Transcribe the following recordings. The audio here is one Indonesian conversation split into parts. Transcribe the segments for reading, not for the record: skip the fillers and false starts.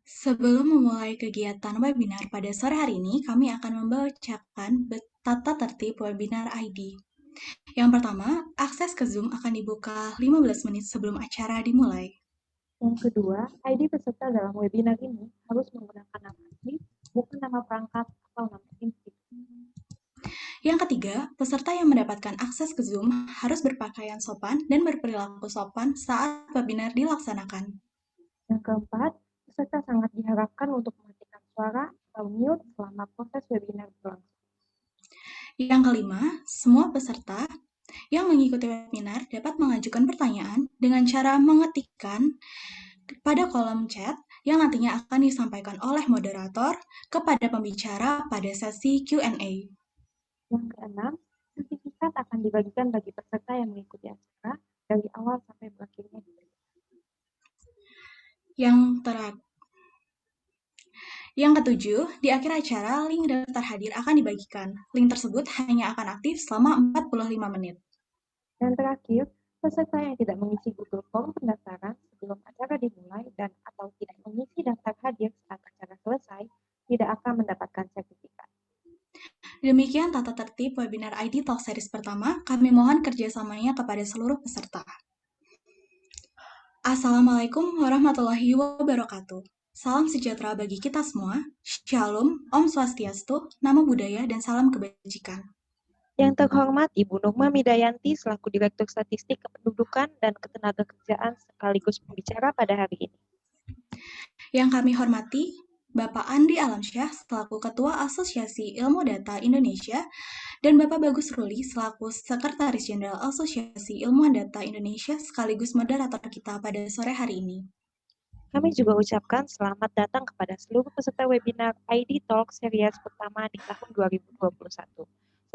Sebelum memulai kegiatan webinar pada sore hari ini, kami akan membacakan tata tertib webinar ID. Yang pertama, akses ke Zoom akan dibuka 15 menit sebelum acara dimulai. Yang kedua, ID peserta dalam webinar ini harus menggunakan nama asli, bukan nama perangkat atau nama institusi. Yang ketiga, peserta yang mendapatkan akses ke Zoom harus berpakaian sopan dan berperilaku sopan saat webinar dilaksanakan. Yang keempat, peserta sangat diharapkan untuk mematikan suara atau mute selama proses webinar berlangsung. Yang kelima, semua peserta yang mengikuti webinar dapat mengajukan pertanyaan dengan cara mengetikkan pada kolom chat yang nantinya akan disampaikan oleh moderator kepada pembicara pada sesi Q&A. Yang keenam, sertifikat akan dibagikan bagi peserta yang mengikuti acara dari awal sampai berakhirnya. Yang ketujuh, di akhir acara, link daftar hadir akan dibagikan. Link tersebut hanya akan aktif selama 45 menit. Dan terakhir, peserta yang tidak mengisi Google Form pendaftaran sebelum acara dimulai dan atau tidak mengisi daftar hadir saat acara selesai, tidak akan mendapatkan sertifikat. Demikian tata tertib webinar ID Talk Series pertama. Kami mohon kerjasamanya kepada seluruh peserta. Assalamualaikum warahmatullahi wabarakatuh. Salam sejahtera bagi kita semua. Shalom, Om Swastiastu, Namo Buddhaya, dan salam kebajikan. Yang terhormat Ibu Nurma Midayanti selaku Direktur Statistik Kependudukan dan Ketenagakerjaan sekaligus pembicara pada hari ini. Yang kami hormati Bapak Andi Alamsyah selaku Ketua Asosiasi Ilmu Data Indonesia dan Bapak Bagus Ruli selaku Sekretaris Jenderal Asosiasi Ilmuwan Data Indonesia sekaligus moderator kita pada sore hari ini. Kami juga ucapkan selamat datang kepada seluruh peserta webinar ID Talk Series pertama di tahun 2021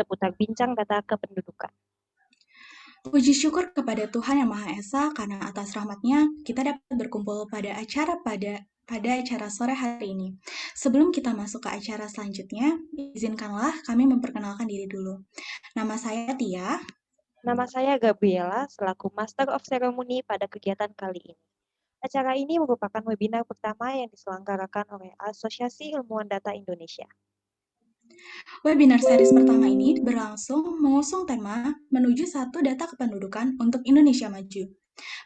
seputar bincang data kependudukan. Puji syukur kepada Tuhan Yang Maha Esa karena atas rahmat-Nya kita dapat berkumpul pada acara sore hari ini. Sebelum kita masuk ke acara selanjutnya, izinkanlah kami memperkenalkan diri dulu. Nama saya Tia. Nama saya Gabriela selaku Master of Ceremony pada kegiatan kali ini. Acara ini merupakan webinar pertama yang diselenggarakan oleh Asosiasi Ilmuwan Data Indonesia. Webinar series pertama ini berlangsung mengusung tema menuju satu data kependudukan untuk Indonesia Maju.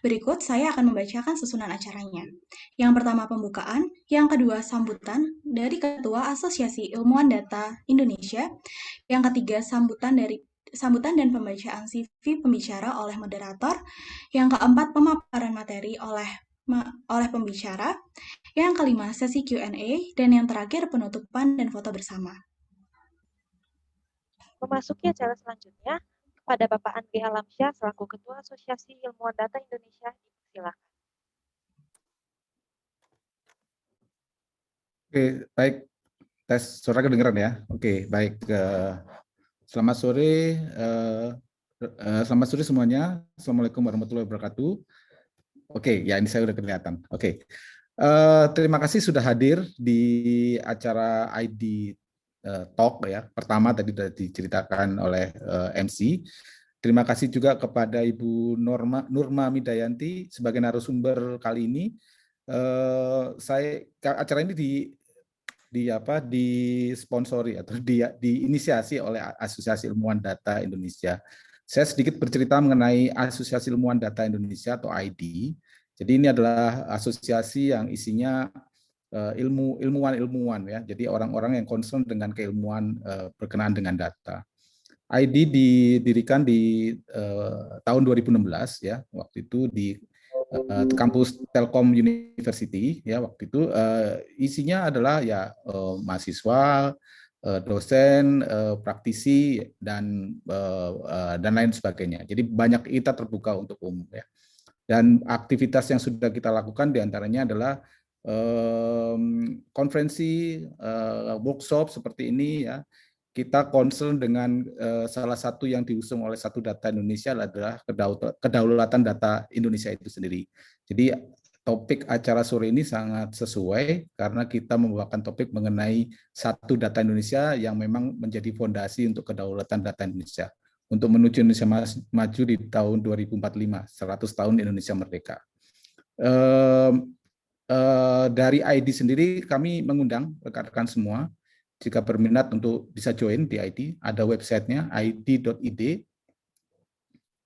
Berikut saya akan membacakan susunan acaranya. Yang pertama pembukaan, yang kedua sambutan dari Ketua Asosiasi Ilmuwan Data Indonesia, yang ketiga sambutan dan pembacaan CV pembicara oleh moderator, yang keempat pemaparan materi oleh pembicara, yang kelima sesi Q&A, dan yang terakhir penutupan dan foto bersama. Memasuki acara selanjutnya, kepada Bapak Andri Alamsyah selaku Ketua Asosiasi Ilmuwan Data Indonesia, dipersilakan. Oke, baik. Tes suara kedengeran ya. Oke, baik. Selamat sore. Selamat sore semuanya. Assalamualaikum warahmatullahi wabarakatuh. Oke, ya ini saya udah kelihatan. Oke. Terima kasih sudah hadir di acara ID Talk ya. Pertama tadi sudah diceritakan oleh MC. Terima kasih juga kepada Ibu Nurma Midayanti sebagai narasumber kali ini. Acara ini disponsori atau diinisiasi oleh Asosiasi Ilmuwan Data Indonesia. Saya sedikit bercerita mengenai Asosiasi Ilmuwan Data Indonesia atau ID. Jadi ini adalah asosiasi yang isinya ilmuwan ya. Jadi orang-orang yang concern dengan keilmuan berkenaan dengan data. ID didirikan di tahun 2016 ya. Waktu itu di kampus Telkom University ya, waktu itu isinya adalah ya mahasiswa, dosen, praktisi dan lain sebagainya. Jadi banyak kita terbuka untuk umum ya. Dan aktivitas yang sudah kita lakukan diantaranya adalah konferensi, workshop seperti ini ya. Kita concern dengan salah satu yang diusung oleh Satu Data Indonesia adalah kedaulatan data Indonesia itu sendiri. Jadi topik acara sore ini sangat sesuai karena kita membawakan topik mengenai Satu Data Indonesia yang memang menjadi fondasi untuk kedaulatan data Indonesia untuk menuju Indonesia maju di tahun 2045, 100 tahun Indonesia merdeka. dari ID sendiri kami mengundang rekan-rekan semua jika berminat untuk bisa join di ID, ada websitenya id.id.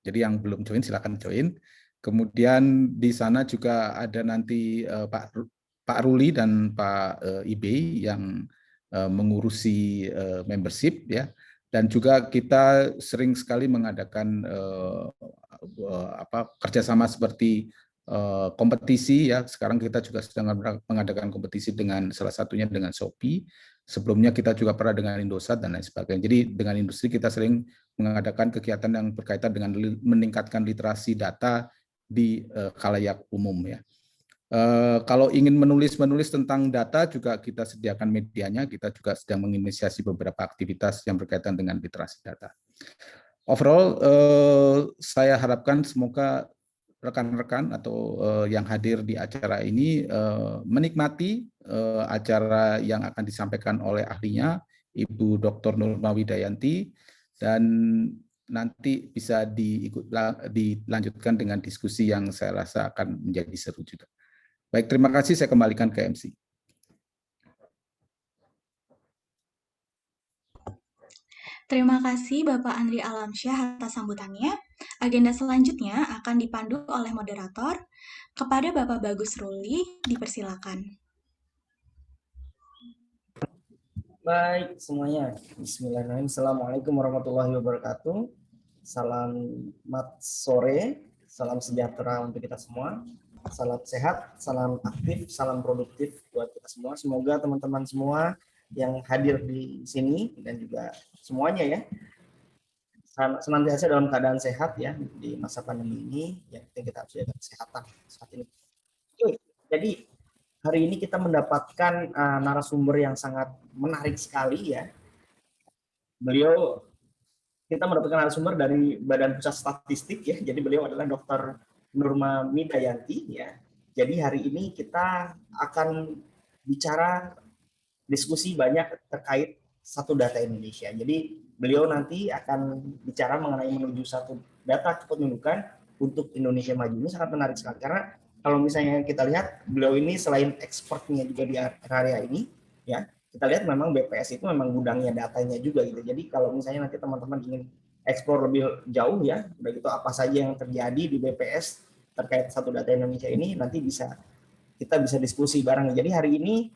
Jadi yang belum join silakan join. Kemudian di sana juga ada nanti Pak Ruli dan Pak Ibe yang mengurusi membership ya. Dan juga kita sering sekali mengadakan kerjasama seperti kompetisi ya. Sekarang kita juga sedang mengadakan kompetisi dengan salah satunya dengan Shopee. Sebelumnya kita juga pernah dengan Indosat dan lain sebagainya. Jadi dengan industri kita sering mengadakan kegiatan yang berkaitan dengan meningkatkan literasi data di khalayak umum ya. Kalau ingin menulis tentang data juga kita sediakan medianya, kita juga sedang menginisiasi beberapa aktivitas yang berkaitan dengan literasi data. Overall, saya harapkan semoga rekan-rekan atau yang hadir di acara ini menikmati acara yang akan disampaikan oleh ahlinya, Ibu Dr. Nurma Widayanti, dan nanti bisa dilanjutkan dengan diskusi yang saya rasa akan menjadi seru juga. Baik, terima kasih. Saya kembalikan ke MC. Terima kasih Bapak Andri Alamsyah atas sambutannya. Agenda selanjutnya akan dipandu oleh moderator. Kepada Bapak Bagus Ruli, dipersilakan. Baik semuanya, Bismillahirrahmanirrahim. Assalamualaikum warahmatullahi wabarakatuh. Selamat sore, salam sejahtera untuk kita semua. Salam sehat, salam aktif, salam produktif buat kita semua. Semoga teman-teman semua yang hadir di sini dan juga semuanya ya senantiasa dalam keadaan sehat ya di masa pandemi ini. Yang penting kita harus jaga kesehatan saat ini. Oke, jadi hari ini kita mendapatkan narasumber yang sangat menarik sekali ya. Kita mendapatkan narasumber dari Badan Pusat Statistik ya. Jadi beliau adalah Dr. Nurma Widayanti ya. Jadi hari ini kita akan bicara diskusi banyak terkait satu data Indonesia. Jadi beliau nanti akan bicara mengenai menuju satu data kependudukan untuk Indonesia maju. Ini sangat menarik sekali karena kalau misalnya kita lihat beliau ini selain expertnya juga di area ini ya, kita lihat memang BPS itu memang gudangnya datanya juga gitu. Jadi kalau misalnya nanti teman-teman ingin eksplor lebih jauh ya, udah gitu apa saja yang terjadi di BPS terkait satu data Indonesia ini nanti kita bisa diskusi bareng. Jadi hari ini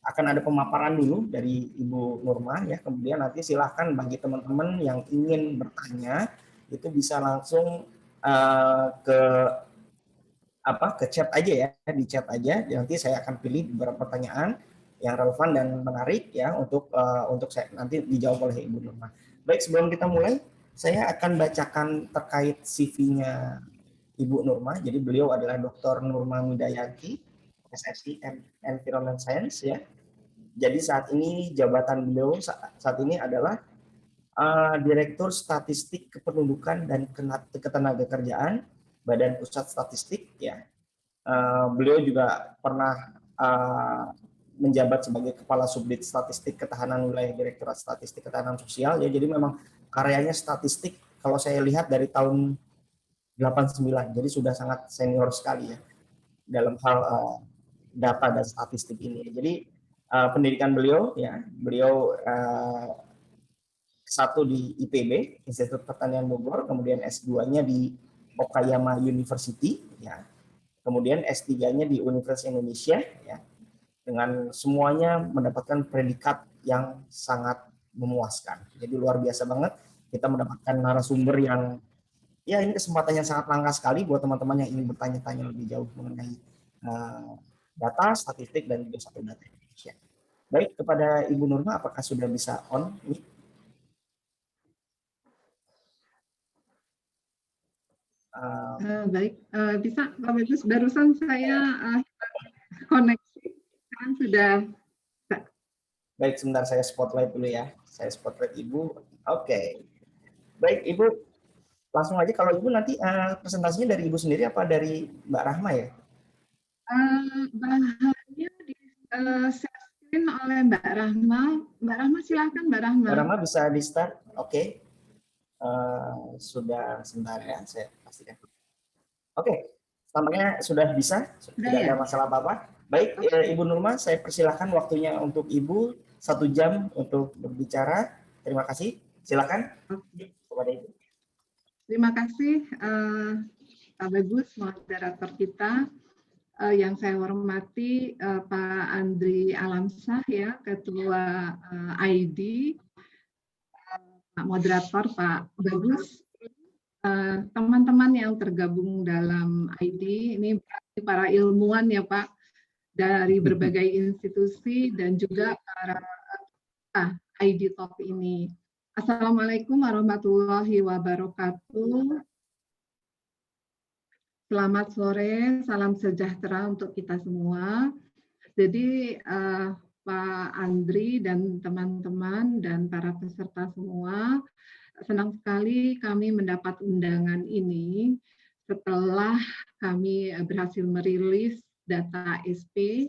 akan ada pemaparan dulu dari Ibu Nurma ya, kemudian nanti silahkan bagi teman-teman yang ingin bertanya itu bisa langsung ke chat aja ya, di chat aja. Nanti saya akan pilih beberapa pertanyaan yang relevan dan menarik ya untuk saya nanti dijawab oleh Ibu Nurma. Baik, sebelum kita mulai, saya akan bacakan terkait CV-nya Ibu Nurma. Jadi beliau adalah Dr. Nurma Widayanti, SSI Environment Science ya. Jadi saat ini jabatan beliau saat ini adalah Direktur Statistik Kependudukan dan Ketenagakerjaan Badan Pusat Statistik ya. Beliau juga pernah menjabat sebagai Kepala Subdit Statistik Ketahanan Wilayah Direktorat Statistik Ketahanan Sosial ya. Jadi memang karyanya statistik kalau saya lihat dari tahun 89. Jadi sudah sangat senior sekali ya dalam hal data dan statistik ini. Jadi pendidikan beliau ya, beliau S1 di IPB, Institut Pertanian Bogor, kemudian S2-nya di Okayama University ya. Kemudian S3-nya di Universitas Indonesia ya. Dengan semuanya mendapatkan predikat yang sangat memuaskan. Jadi luar biasa banget kita mendapatkan narasumber yang ya ini kesempatan yang sangat langka sekali buat teman-teman yang ingin bertanya-tanya lebih jauh mengenai data, statistik, dan juga satu data Indonesia. Baik, kepada Ibu Nurma, apakah sudah bisa on? Baik, bisa Pak Bagus, barusan saya koneksi, kan sudah. Baik, sebentar saya spotlight dulu ya. Saya spotlight Ibu. Oke. Baik, Ibu, langsung aja kalau Ibu nanti presentasinya dari Ibu sendiri apa dari Mbak Rahma ya? Bahannya di-screen oleh Mbak Rahma. Mbak Rahma silakan Mbak Rahma. Mbak Rahma bisa di-start? Oke. Sudah sebentar ya, saya pastikan. Oke, Tampaknya sudah bisa, tidak ada masalah apa-apa. Baik, Ibu Nurma, saya persilahkan waktunya untuk Ibu 1 jam untuk berbicara. Terima kasih. Silakan kepada Ibu. Terima kasih Pak Bagus, moderator kita. Yang saya hormati Pak Andri Alamsyah, ya, Ketua ID, Pak Moderator Pak Bagus, teman-teman yang tergabung dalam ID, ini para ilmuwan ya Pak, dari berbagai institusi dan juga para ID Talk ini. Assalamualaikum warahmatullahi wabarakatuh. Selamat sore, salam sejahtera untuk kita semua. Jadi Pak Andri dan teman-teman dan para peserta semua, senang sekali kami mendapat undangan ini setelah kami berhasil merilis data SP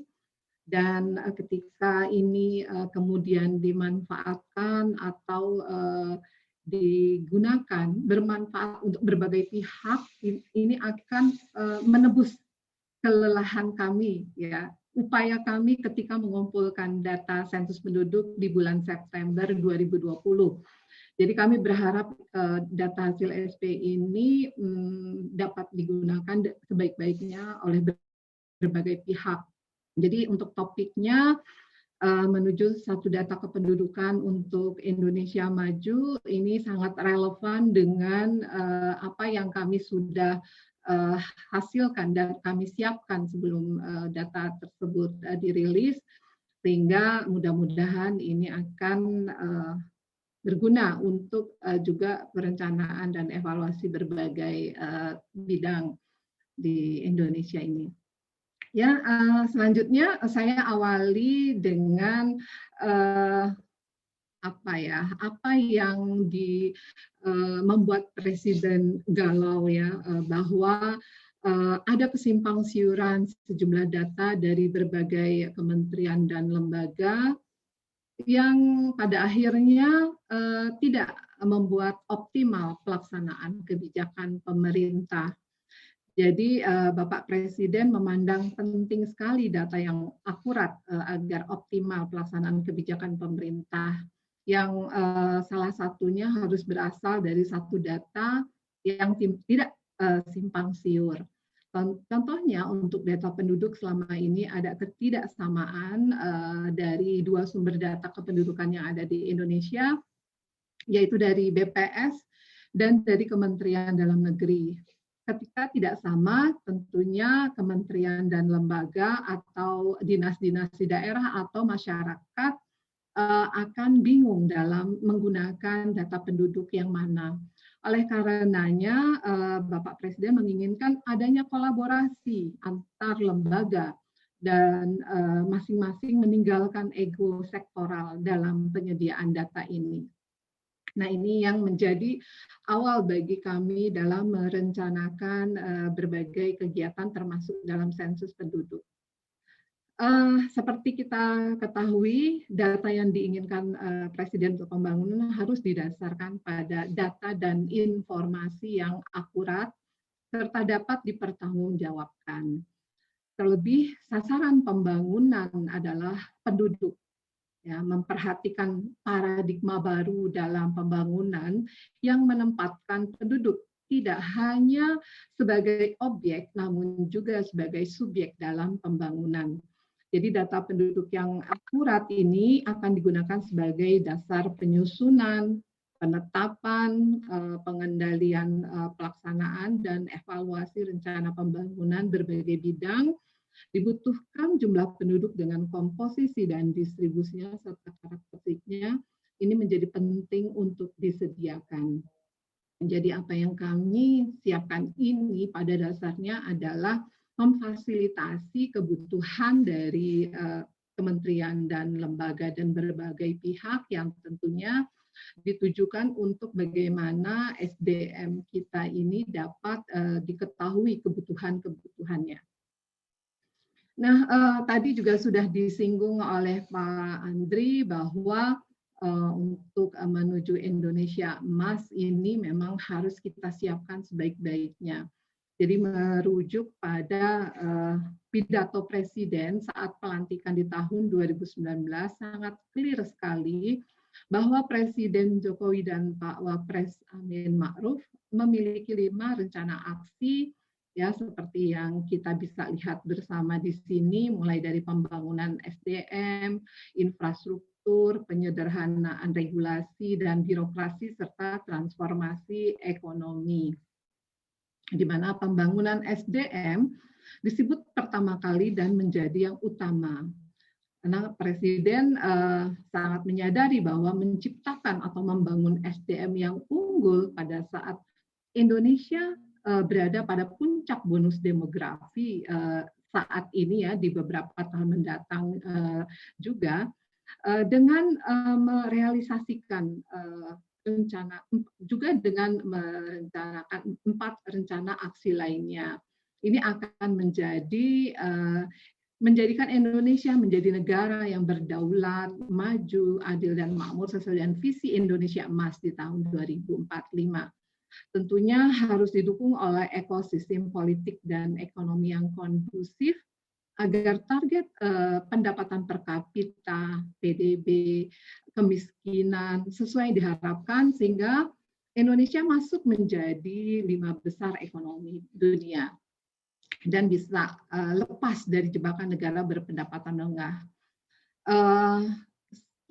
dan ketika ini kemudian dimanfaatkan atau digunakan bermanfaat untuk berbagai pihak, ini akan menebus kelelahan kami, ya, upaya kami ketika mengumpulkan data sensus penduduk di bulan September 2020. Jadi kami berharap data hasil SP ini dapat digunakan sebaik-baiknya oleh berbagai pihak. Jadi untuk topiknya menuju satu data kependudukan untuk Indonesia Maju, ini sangat relevan dengan apa yang kami sudah hasilkan dan kami siapkan sebelum data tersebut dirilis, sehingga mudah-mudahan ini akan berguna untuk juga perencanaan dan evaluasi berbagai bidang di Indonesia ini. Ya, selanjutnya saya awali dengan apa yang membuat Presiden galau, ya, bahwa ada kesimpang siuran sejumlah data dari berbagai kementerian dan lembaga yang pada akhirnya tidak membuat optimal pelaksanaan kebijakan pemerintah. Jadi Bapak Presiden memandang penting sekali data yang akurat agar optimal pelaksanaan kebijakan pemerintah, yang salah satunya harus berasal dari satu data yang tidak simpang siur. Contohnya untuk data penduduk selama ini ada ketidaksamaan dari dua sumber data kependudukan yang ada di Indonesia, yaitu dari BPS dan dari Kementerian Dalam Negeri. Ketika tidak sama, tentunya kementerian dan lembaga atau dinas-dinas di daerah atau masyarakat akan bingung dalam menggunakan data penduduk yang mana. Oleh karenanya, Bapak Presiden menginginkan adanya kolaborasi antar lembaga dan masing-masing meninggalkan ego sektoral dalam penyediaan data ini. Nah, ini yang menjadi awal bagi kami dalam merencanakan berbagai kegiatan termasuk dalam sensus penduduk. Seperti kita ketahui, data yang diinginkan Presiden untuk pembangunan harus didasarkan pada data dan informasi yang akurat serta dapat dipertanggungjawabkan. Terlebih, sasaran pembangunan adalah penduduk. Ya, memperhatikan paradigma baru dalam pembangunan yang menempatkan penduduk tidak hanya sebagai objek, namun juga sebagai subjek dalam pembangunan. Jadi data penduduk yang akurat ini akan digunakan sebagai dasar penyusunan, penetapan, pengendalian pelaksanaan, dan evaluasi rencana pembangunan berbagai bidang. Dibutuhkan jumlah penduduk dengan komposisi dan distribusinya serta karakteristiknya ini menjadi penting untuk disediakan. Jadi apa yang kami siapkan ini pada dasarnya adalah memfasilitasi kebutuhan dari kementerian dan lembaga dan berbagai pihak yang tentunya ditujukan untuk bagaimana SDM kita ini dapat diketahui kebutuhan-kebutuhannya. Nah, tadi juga sudah disinggung oleh Pak Andri bahwa untuk menuju Indonesia Emas ini memang harus kita siapkan sebaik-baiknya. Jadi merujuk pada pidato Presiden saat pelantikan di tahun 2019 sangat clear sekali bahwa Presiden Jokowi dan Pak Wapres Amin Ma'ruf memiliki 5 rencana aksi ya seperti yang kita bisa lihat bersama di sini, mulai dari pembangunan SDM, infrastruktur, penyederhanaan regulasi dan birokrasi serta transformasi ekonomi, di mana pembangunan SDM disebut pertama kali dan menjadi yang utama. Karena Presiden sangat menyadari bahwa menciptakan atau membangun SDM yang unggul pada saat Indonesia berada pada puncak bonus demografi saat ini ya, di beberapa tahun mendatang juga, dengan merealisasikan rencana, juga dengan merencanakan 4 rencana aksi lainnya. Ini akan menjadikan Indonesia menjadi negara yang berdaulat, maju, adil, dan makmur sesuai dengan visi Indonesia Emas di tahun 2045. Tentunya harus didukung oleh ekosistem politik dan ekonomi yang kondusif agar target pendapatan per kapita, PDB, kemiskinan sesuai diharapkan sehingga Indonesia masuk menjadi 5 besar ekonomi dunia dan bisa lepas dari jebakan negara berpendapatan menengah.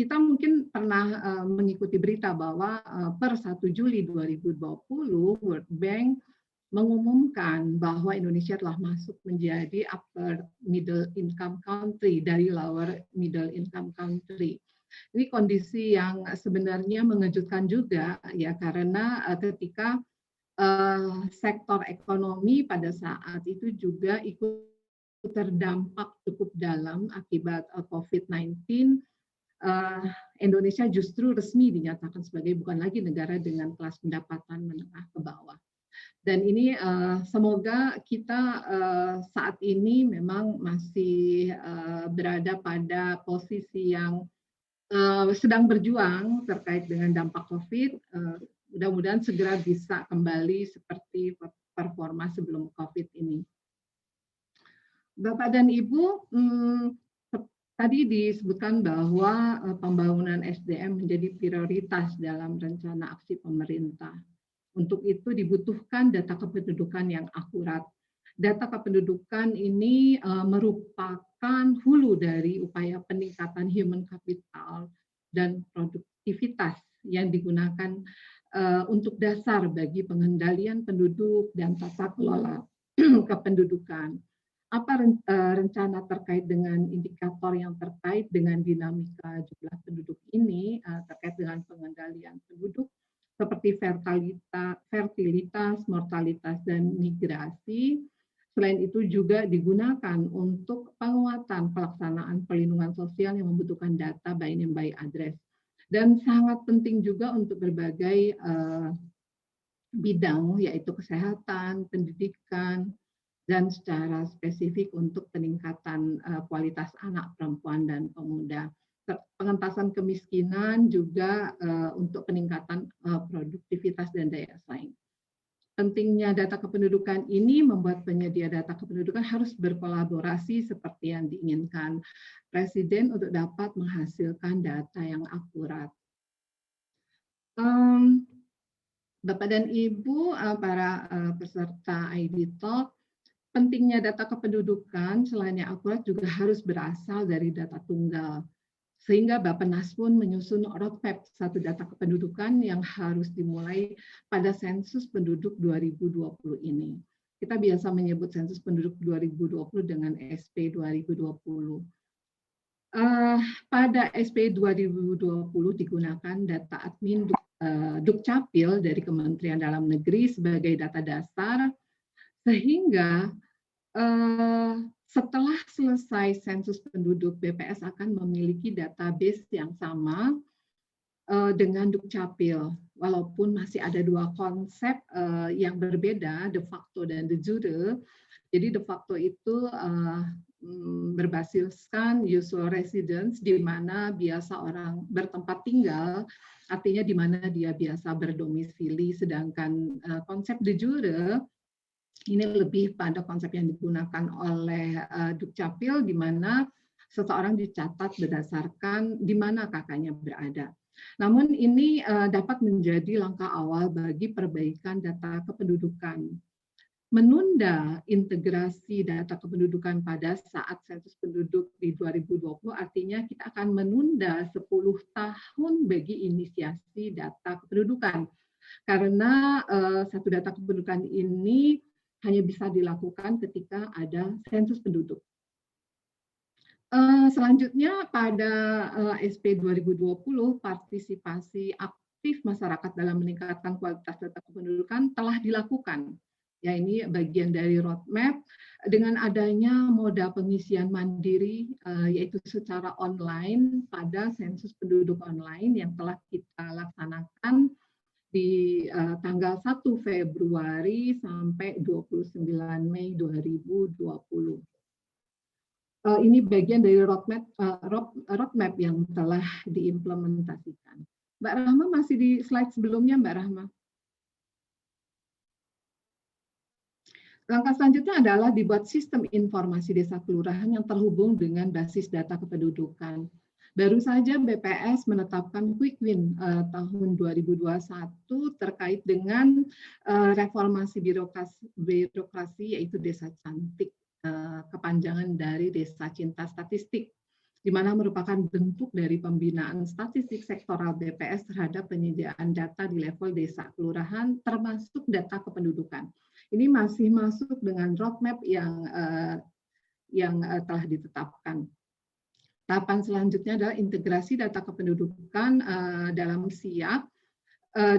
Kita mungkin pernah mengikuti berita bahwa per 1 Juli 2020 World Bank mengumumkan bahwa Indonesia telah masuk menjadi upper middle income country dari lower middle income country. Ini kondisi yang sebenarnya mengejutkan juga ya, karena ketika sektor ekonomi pada saat itu juga ikut terdampak cukup dalam akibat COVID-19. Indonesia justru resmi dinyatakan sebagai bukan lagi negara dengan kelas pendapatan menengah ke bawah. Dan ini semoga kita saat ini memang masih berada pada posisi yang sedang berjuang terkait dengan dampak COVID. Mudah-mudahan segera bisa kembali seperti performa sebelum COVID ini. Bapak dan Ibu, tadi disebutkan bahwa pembangunan SDM menjadi prioritas dalam rencana aksi pemerintah. Untuk itu dibutuhkan data kependudukan yang akurat. Data kependudukan ini merupakan hulu dari upaya peningkatan human capital dan produktivitas yang digunakan untuk dasar bagi pengendalian penduduk dan tata kelola kependudukan. Apa rencana terkait dengan indikator yang terkait dengan dinamika jumlah penduduk ini terkait dengan pengendalian penduduk seperti fertilitas, mortalitas, dan migrasi. Selain itu juga digunakan untuk penguatan pelaksanaan perlindungan sosial yang membutuhkan data by name by address. Dan sangat penting juga untuk berbagai bidang yaitu kesehatan, pendidikan, dan secara spesifik untuk peningkatan kualitas anak, perempuan, dan pemuda. Pengentasan kemiskinan juga untuk peningkatan produktivitas dan daya saing. Pentingnya data kependudukan ini membuat penyedia data kependudukan harus berkolaborasi seperti yang diinginkan Presiden untuk dapat menghasilkan data yang akurat. Bapak dan Ibu, para peserta ID Talk, pentingnya data kependudukan selain yang akurat juga harus berasal dari data tunggal. Sehingga Bappenas pun menyusun roadmap satu data kependudukan yang harus dimulai pada sensus penduduk 2020 ini. Kita biasa menyebut sensus penduduk 2020 dengan SP 2020. Pada SP 2020 digunakan data admin Dukcapil dari Kementerian Dalam Negeri sebagai data dasar, sehingga setelah selesai sensus penduduk, BPS akan memiliki database yang sama dengan Dukcapil, walaupun masih ada 2 konsep yang berbeda, de facto dan de jure. Jadi de facto itu berbasiskan usual residence, di mana biasa orang bertempat tinggal, artinya di mana dia biasa berdomisili, sedangkan konsep de jure Ini lebih pada konsep yang digunakan oleh Dukcapil, di mana seseorang dicatat berdasarkan di mana kakaknya berada. Namun ini dapat menjadi langkah awal bagi perbaikan data kependudukan. Menunda integrasi data kependudukan pada saat sensus penduduk di 2020 artinya kita akan menunda 10 tahun bagi inisiasi data kependudukan. Karena satu data kependudukan ini hanya bisa dilakukan ketika ada sensus penduduk. Selanjutnya pada SP 2020, partisipasi aktif masyarakat dalam meningkatkan kualitas data kependudukan telah dilakukan. Ya, ini bagian dari roadmap dengan adanya moda pengisian mandiri, yaitu secara online pada sensus penduduk online yang telah kita laksanakan di tanggal 1 Februari sampai 29 Mei 2020. Ini bagian dari roadmap yang telah diimplementasikan. Mbak Rahma masih di slide sebelumnya, Mbak Rahma. Langkah selanjutnya adalah dibuat sistem informasi desa kelurahan yang terhubung dengan basis data kependudukan. Baru saja BPS menetapkan quick win tahun 2021 terkait dengan reformasi birokrasi yaitu Desa Cantik, kepanjangan dari Desa Cinta Statistik, di mana merupakan bentuk dari pembinaan statistik sektoral BPS terhadap penyediaan data di level desa kelurahan termasuk data kependudukan. Ini masih masuk dengan roadmap yang telah ditetapkan. Tahapan selanjutnya adalah integrasi data kependudukan dalam SIAP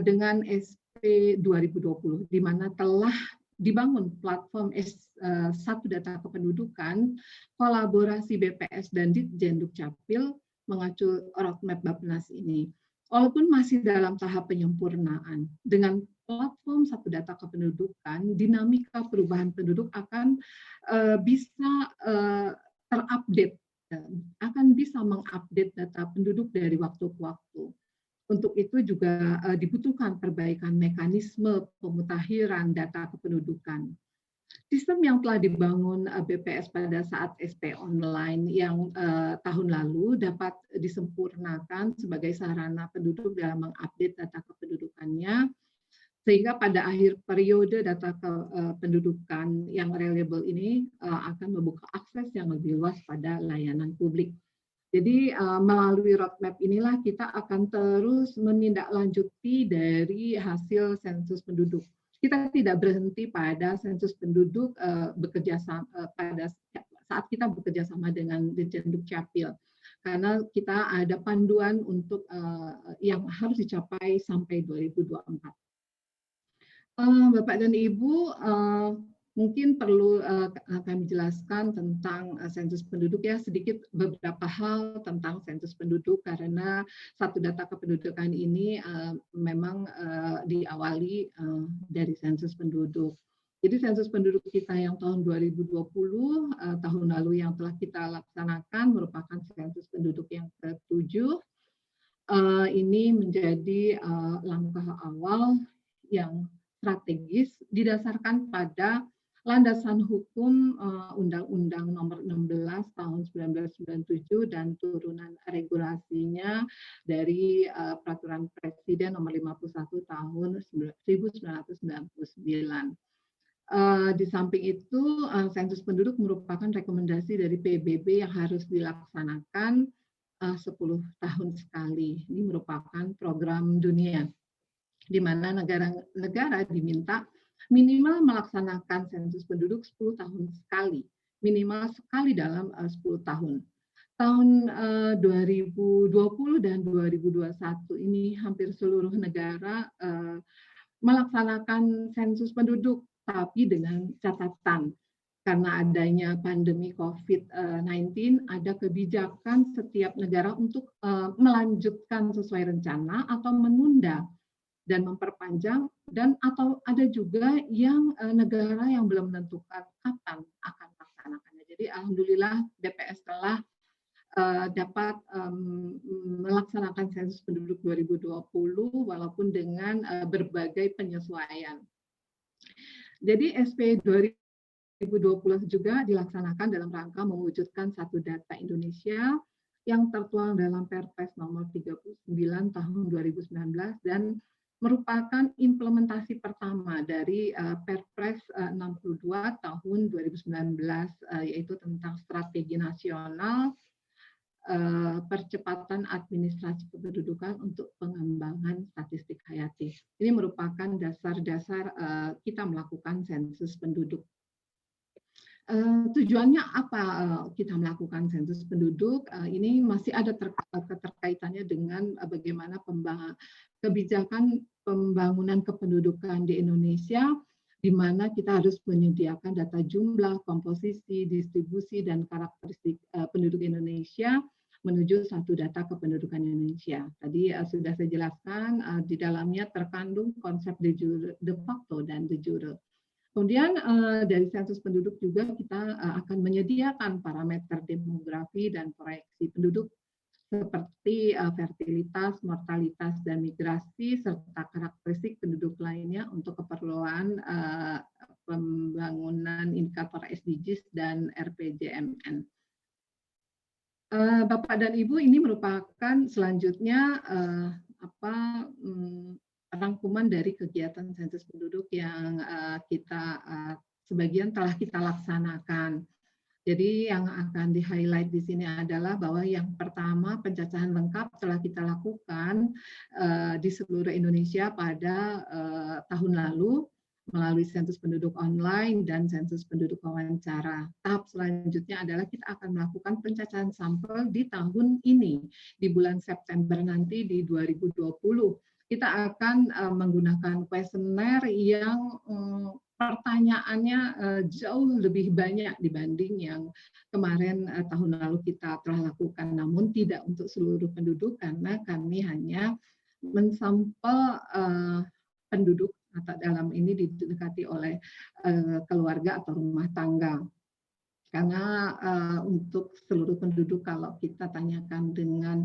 dengan SP 2020, di mana telah dibangun platform S1 data kependudukan, kolaborasi BPS dan Ditjen Dukcapil mengacu roadmap Bappenas ini. Walaupun masih dalam tahap penyempurnaan, dengan platform satu data kependudukan, dinamika perubahan penduduk akan bisa terupdate, akan bisa mengupdate data penduduk dari waktu ke waktu. Untuk itu juga dibutuhkan perbaikan mekanisme pemutakhiran data kependudukan. Sistem yang telah dibangun BPS pada saat SP online yang tahun lalu dapat disempurnakan sebagai sarana penduduk dalam mengupdate data kependudukannya, sehingga pada akhir periode data kependudukan yang reliable ini akan membuka akses yang lebih luas pada layanan publik. Jadi melalui roadmap inilah kita akan terus menindaklanjuti dari hasil sensus penduduk. Kita tidak berhenti pada sensus penduduk bekerja sama pada saat kita bekerja sama dengan Ditjen Dukcapil, karena kita ada panduan untuk yang harus dicapai sampai 2024. Bapak dan Ibu, mungkin perlu kami jelaskan tentang sensus penduduk ya, sedikit beberapa hal tentang sensus penduduk, karena satu data kependudukan ini memang diawali dari sensus penduduk. Jadi sensus penduduk kita yang tahun 2020, tahun lalu yang telah kita laksanakan merupakan sensus penduduk yang ke-7. Ini menjadi langkah awal yang strategis didasarkan pada landasan hukum Undang-Undang Nomor 16 Tahun 1997 dan turunan regulasinya dari Peraturan Presiden Nomor 51 Tahun 1999. Di samping itu, sensus penduduk merupakan rekomendasi dari PBB yang harus dilaksanakan 10 tahun sekali. Ini merupakan program dunia, di mana negara-negara diminta minimal melaksanakan sensus penduduk 10 tahun sekali, minimal sekali dalam 10 tahun. Tahun 2020 dan 2021 ini hampir seluruh negara melaksanakan sensus penduduk, tapi dengan catatan karena adanya pandemi COVID-19, ada kebijakan setiap negara untuk melanjutkan sesuai rencana atau menunda dan memperpanjang, dan atau ada juga yang negara yang belum menentukan kapan akan melaksanakannya. Jadi alhamdulillah BPS telah dapat melaksanakan sensus penduduk 2020 walaupun dengan berbagai penyesuaian. Jadi SP 2020 juga dilaksanakan dalam rangka mewujudkan satu data Indonesia yang tertuang dalam Perpres nomor 39 tahun 2019 dan merupakan implementasi pertama dari Perpres 62 tahun 2019 yaitu tentang strategi nasional percepatan administrasi kependudukan untuk pengembangan statistik hayati. Ini merupakan dasar-dasar kita melakukan sensus penduduk. Tujuannya apa kita melakukan sensus penduduk? Ini masih ada keterkaitannya dengan bagaimana kebijakan pembangunan kependudukan di Indonesia, di mana kita harus menyediakan data jumlah, komposisi, distribusi, dan karakteristik penduduk Indonesia menuju satu data kependudukan Indonesia. Tadi sudah saya jelaskan, di dalamnya terkandung konsep de facto dan de jure. Kemudian dari sensus penduduk juga kita akan menyediakan parameter demografi dan proyeksi penduduk seperti fertilitas, mortalitas, dan migrasi, serta karakteristik penduduk lainnya untuk keperluan pembangunan indikator SDGs dan RPJMN. Bapak dan Ibu, ini merupakan selanjutnya rangkuman dari kegiatan sensus penduduk yang sebagian telah kita laksanakan. Jadi yang akan di-highlight di sini adalah bahwa yang pertama pencacahan lengkap telah kita lakukan di seluruh Indonesia pada tahun lalu melalui sensus penduduk online dan sensus penduduk wawancara. Tahap selanjutnya adalah kita akan melakukan pencacahan sampel di tahun ini, di bulan September nanti di 2020. Kita akan menggunakan kuesioner yang pertanyaannya jauh lebih banyak dibanding yang kemarin tahun lalu kita telah lakukan, namun tidak untuk seluruh penduduk karena kami hanya mensampel penduduk atau dalam ini didekati oleh keluarga atau rumah tangga. Karena untuk seluruh penduduk kalau kita tanyakan dengan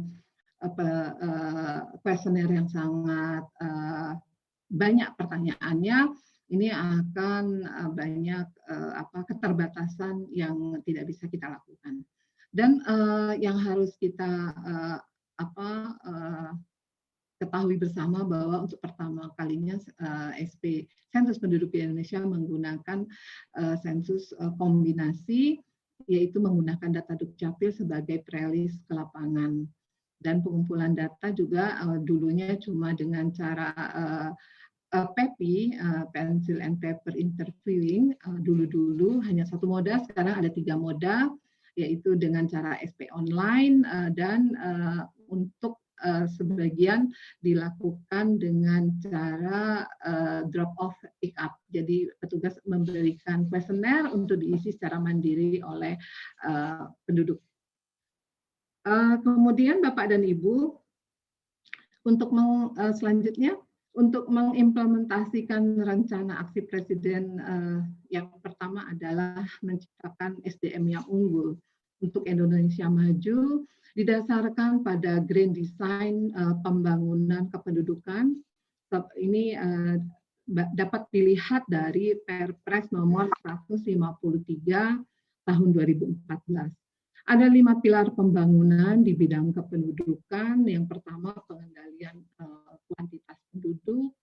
kuesioner yang sangat banyak pertanyaannya, ini akan banyak keterbatasan yang tidak bisa kita lakukan. Dan yang harus kita ketahui bersama bahwa untuk pertama kalinya SP Sensus Penduduk di Indonesia menggunakan sensus kombinasi, yaitu menggunakan data Dukcapil sebagai prelis ke lapangan. Dan pengumpulan data juga dulunya cuma dengan cara PEPI, pencil and paper interviewing, dulu hanya satu moda, sekarang ada 3 moda, yaitu dengan cara SP online dan untuk sebagian dilakukan dengan cara drop off pick up. Jadi petugas memberikan kuesioner untuk diisi secara mandiri oleh penduduk. Kemudian Bapak dan Ibu, untuk selanjutnya untuk mengimplementasikan rencana aksi Presiden yang pertama adalah menciptakan SDM yang unggul untuk Indonesia maju didasarkan pada Grand Design pembangunan kependudukan. Ini dapat dilihat dari Perpres nomor 153 tahun 2014. Ada 5 pilar pembangunan di bidang kependudukan. Yang pertama pengendalian kuantitas penduduk,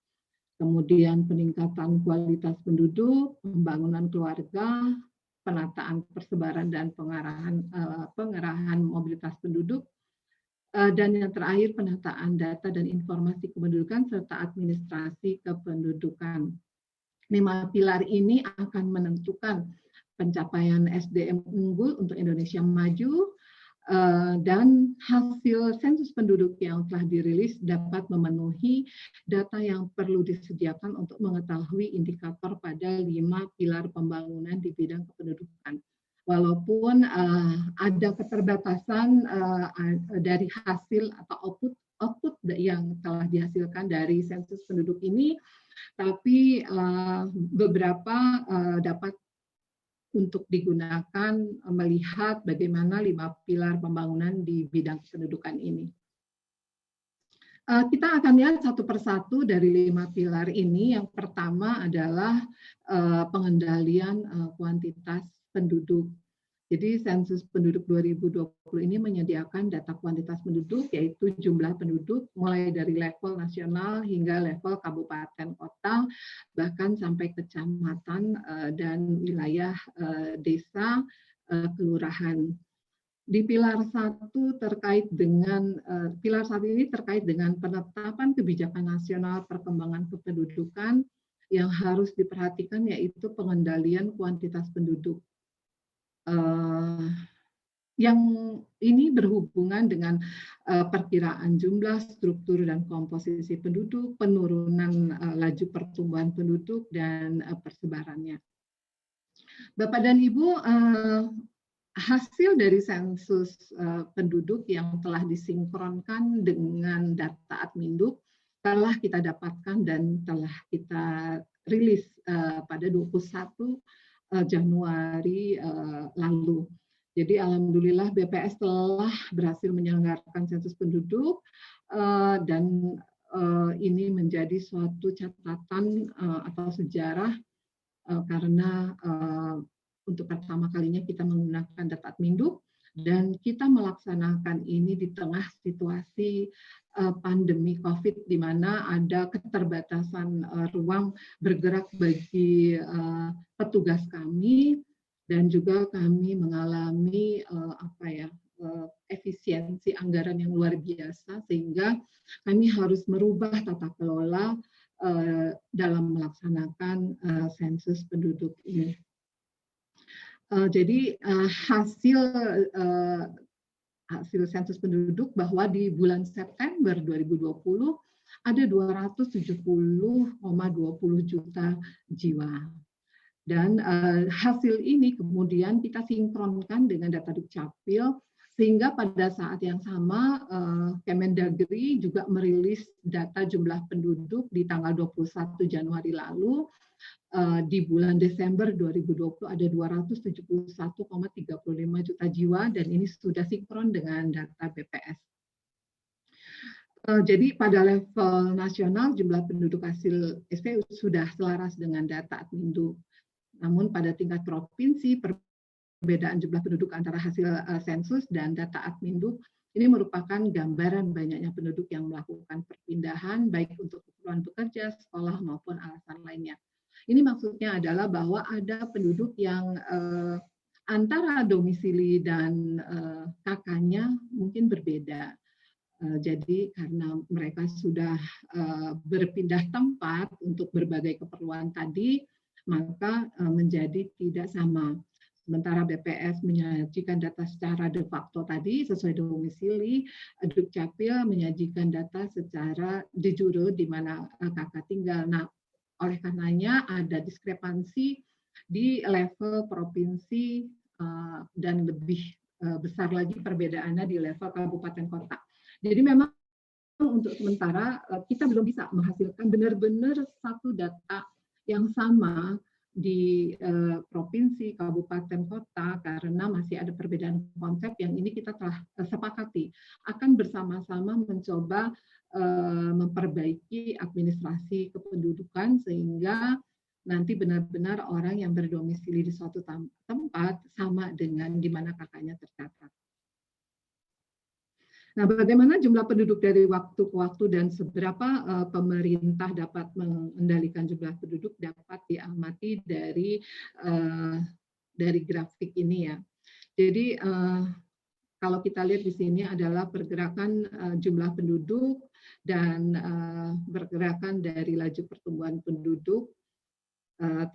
kemudian peningkatan kualitas penduduk, pembangunan keluarga, penataan persebaran dan pengerahan mobilitas penduduk, dan yang terakhir penataan data dan informasi kependudukan serta administrasi kependudukan. 5 pilar ini akan menentukan pencapaian SDM unggul untuk Indonesia maju, dan hasil sensus penduduk yang telah dirilis dapat memenuhi data yang perlu disediakan untuk mengetahui indikator pada 5 pilar pembangunan di bidang kependudukan. Walaupun ada keterbatasan dari hasil atau output yang telah dihasilkan dari sensus penduduk ini, tapi beberapa dapat untuk digunakan melihat bagaimana 5 pilar pembangunan di bidang kependudukan ini. Kita akan lihat satu persatu dari 5 pilar ini. Yang pertama adalah pengendalian kuantitas penduduk. Jadi sensus penduduk 2020 ini menyediakan data kuantitas penduduk, yaitu jumlah penduduk mulai dari level nasional hingga level kabupaten kota, bahkan sampai kecamatan dan wilayah desa, kelurahan. Di pilar 1 terkait dengan pilar 1 ini terkait dengan penetapan kebijakan nasional perkembangan kependudukan yang harus diperhatikan, yaitu pengendalian kuantitas penduduk. Yang ini berhubungan dengan perkiraan jumlah, struktur, dan komposisi penduduk, penurunan laju pertumbuhan penduduk, dan persebarannya. Bapak dan Ibu, hasil dari sensus penduduk yang telah disinkronkan dengan data Adminduk telah kita dapatkan dan telah kita rilis pada 21 Januari lalu. Jadi alhamdulillah BPS telah berhasil menyelenggarakan sensus penduduk dan ini menjadi suatu catatan atau sejarah karena untuk pertama kalinya kita menggunakan data Adminduk dan kita melaksanakan ini di tengah situasi pandemi COVID, di mana ada keterbatasan ruang bergerak bagi petugas kami, dan juga kami mengalami efisiensi anggaran yang luar biasa, sehingga kami harus merubah tata kelola dalam melaksanakan sensus penduduk ini. Jadi hasil sensus penduduk bahwa di bulan September 2020 ada 270,20 juta jiwa. Dan hasil ini kemudian kita sinkronkan dengan data Dukcapil, sehingga pada saat yang sama Kemendagri juga merilis data jumlah penduduk di tanggal 21 Januari lalu. Di bulan Desember 2020 ada 271,35 juta jiwa, dan ini sudah sinkron dengan data BPS. Jadi pada level nasional jumlah penduduk hasil SPU sudah selaras dengan data Adminduk. Namun pada tingkat provinsi perbedaan jumlah penduduk antara hasil sensus dan data Adminduk ini merupakan gambaran banyaknya penduduk yang melakukan perpindahan baik untuk keperluan bekerja, sekolah maupun alasan lainnya. Ini maksudnya adalah bahwa ada penduduk yang antara domisili dan kakaknya mungkin berbeda. Jadi karena mereka sudah berpindah tempat untuk berbagai keperluan tadi, maka menjadi tidak sama. Sementara BPS menyajikan data secara de facto tadi sesuai domisili, Dukcapil menyajikan data secara de jure di mana kakak tinggal. Nah, oleh karenanya ada diskrepansi di level provinsi dan lebih besar lagi perbedaannya di level kabupaten kota. Jadi memang untuk sementara kita belum bisa menghasilkan benar-benar satu data yang sama di provinsi, kabupaten, kota, karena masih ada perbedaan konsep yang ini kita telah sepakati akan bersama-sama mencoba memperbaiki administrasi kependudukan sehingga nanti benar-benar orang yang berdomisili di suatu tempat sama dengan di mana kakaknya tercatat. Nah, bagaimana jumlah penduduk dari waktu ke waktu dan seberapa pemerintah dapat mengendalikan jumlah penduduk dapat diamati dari grafik ini ya. Jadi kalau kita lihat di sini adalah pergerakan jumlah penduduk dan pergerakan dari laju pertumbuhan penduduk.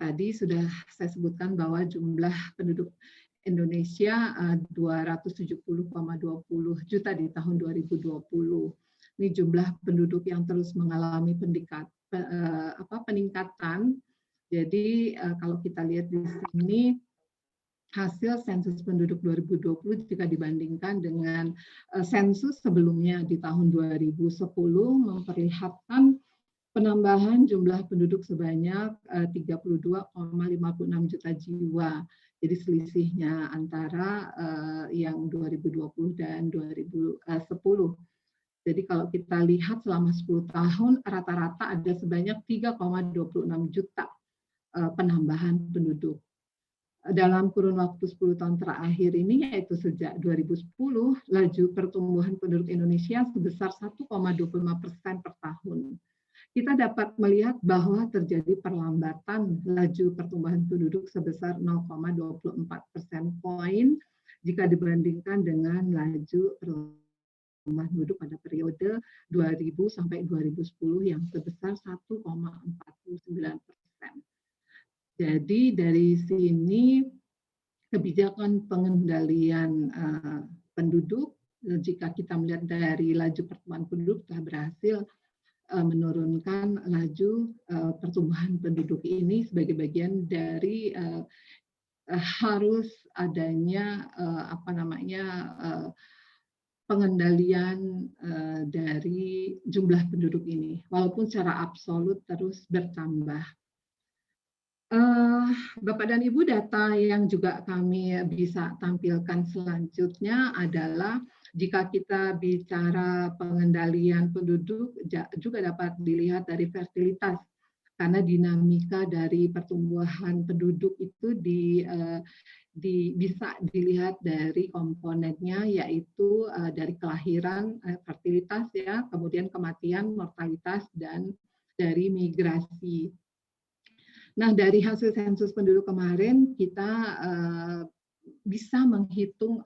Tadi sudah saya sebutkan bahwa jumlah penduduk Indonesia 270,20 juta di tahun 2020. Ini jumlah penduduk yang terus mengalami peningkatan. Jadi kalau kita lihat di sini hasil sensus penduduk 2020 jika dibandingkan dengan sensus sebelumnya di tahun 2010 memperlihatkan penambahan jumlah penduduk sebanyak 32,56 juta jiwa. Jadi selisihnya antara yang 2020 dan 2010. Jadi kalau kita lihat selama 10 tahun, rata-rata ada sebanyak 3,26 juta penambahan penduduk. Dalam kurun waktu 10 tahun terakhir ini, yaitu sejak 2010, laju pertumbuhan penduduk Indonesia sebesar 1,25% per tahun. Kita dapat melihat bahwa terjadi perlambatan laju pertumbuhan penduduk sebesar 0,24% poin jika dibandingkan dengan laju pertumbuhan penduduk pada periode 2000 sampai 2010 yang sebesar 1,49%. Jadi dari sini kebijakan pengendalian penduduk, jika kita melihat dari laju pertumbuhan penduduk telah berhasil menurunkan laju pertumbuhan penduduk ini sebagai bagian dari harus adanya pengendalian dari jumlah penduduk ini, walaupun secara absolut terus bertambah. Bapak dan Ibu, data yang juga kami bisa tampilkan selanjutnya adalah jika kita bicara pengendalian penduduk juga dapat dilihat dari fertilitas, karena dinamika dari pertumbuhan penduduk itu bisa dilihat dari komponennya, yaitu dari kelahiran, fertilitas ya, kemudian kematian, mortalitas, dan dari migrasi. Nah, dari hasil sensus penduduk kemarin, kita bisa menghitung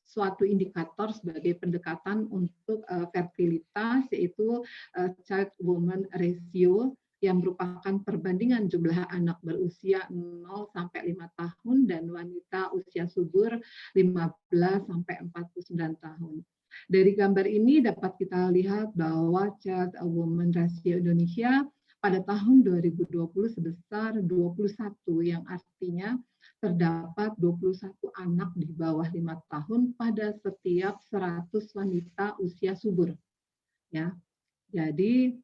suatu indikator sebagai pendekatan untuk fertilitas, yaitu child-woman ratio, yang merupakan perbandingan jumlah anak berusia 0 sampai 5 tahun dan wanita usia subur 15 sampai 49 tahun. Dari gambar ini dapat kita lihat bahwa child-woman ratio Indonesia pada tahun 2020 sebesar 21, yang artinya terdapat 21 anak di bawah 5 tahun pada setiap 100 wanita usia subur. Ya, jadi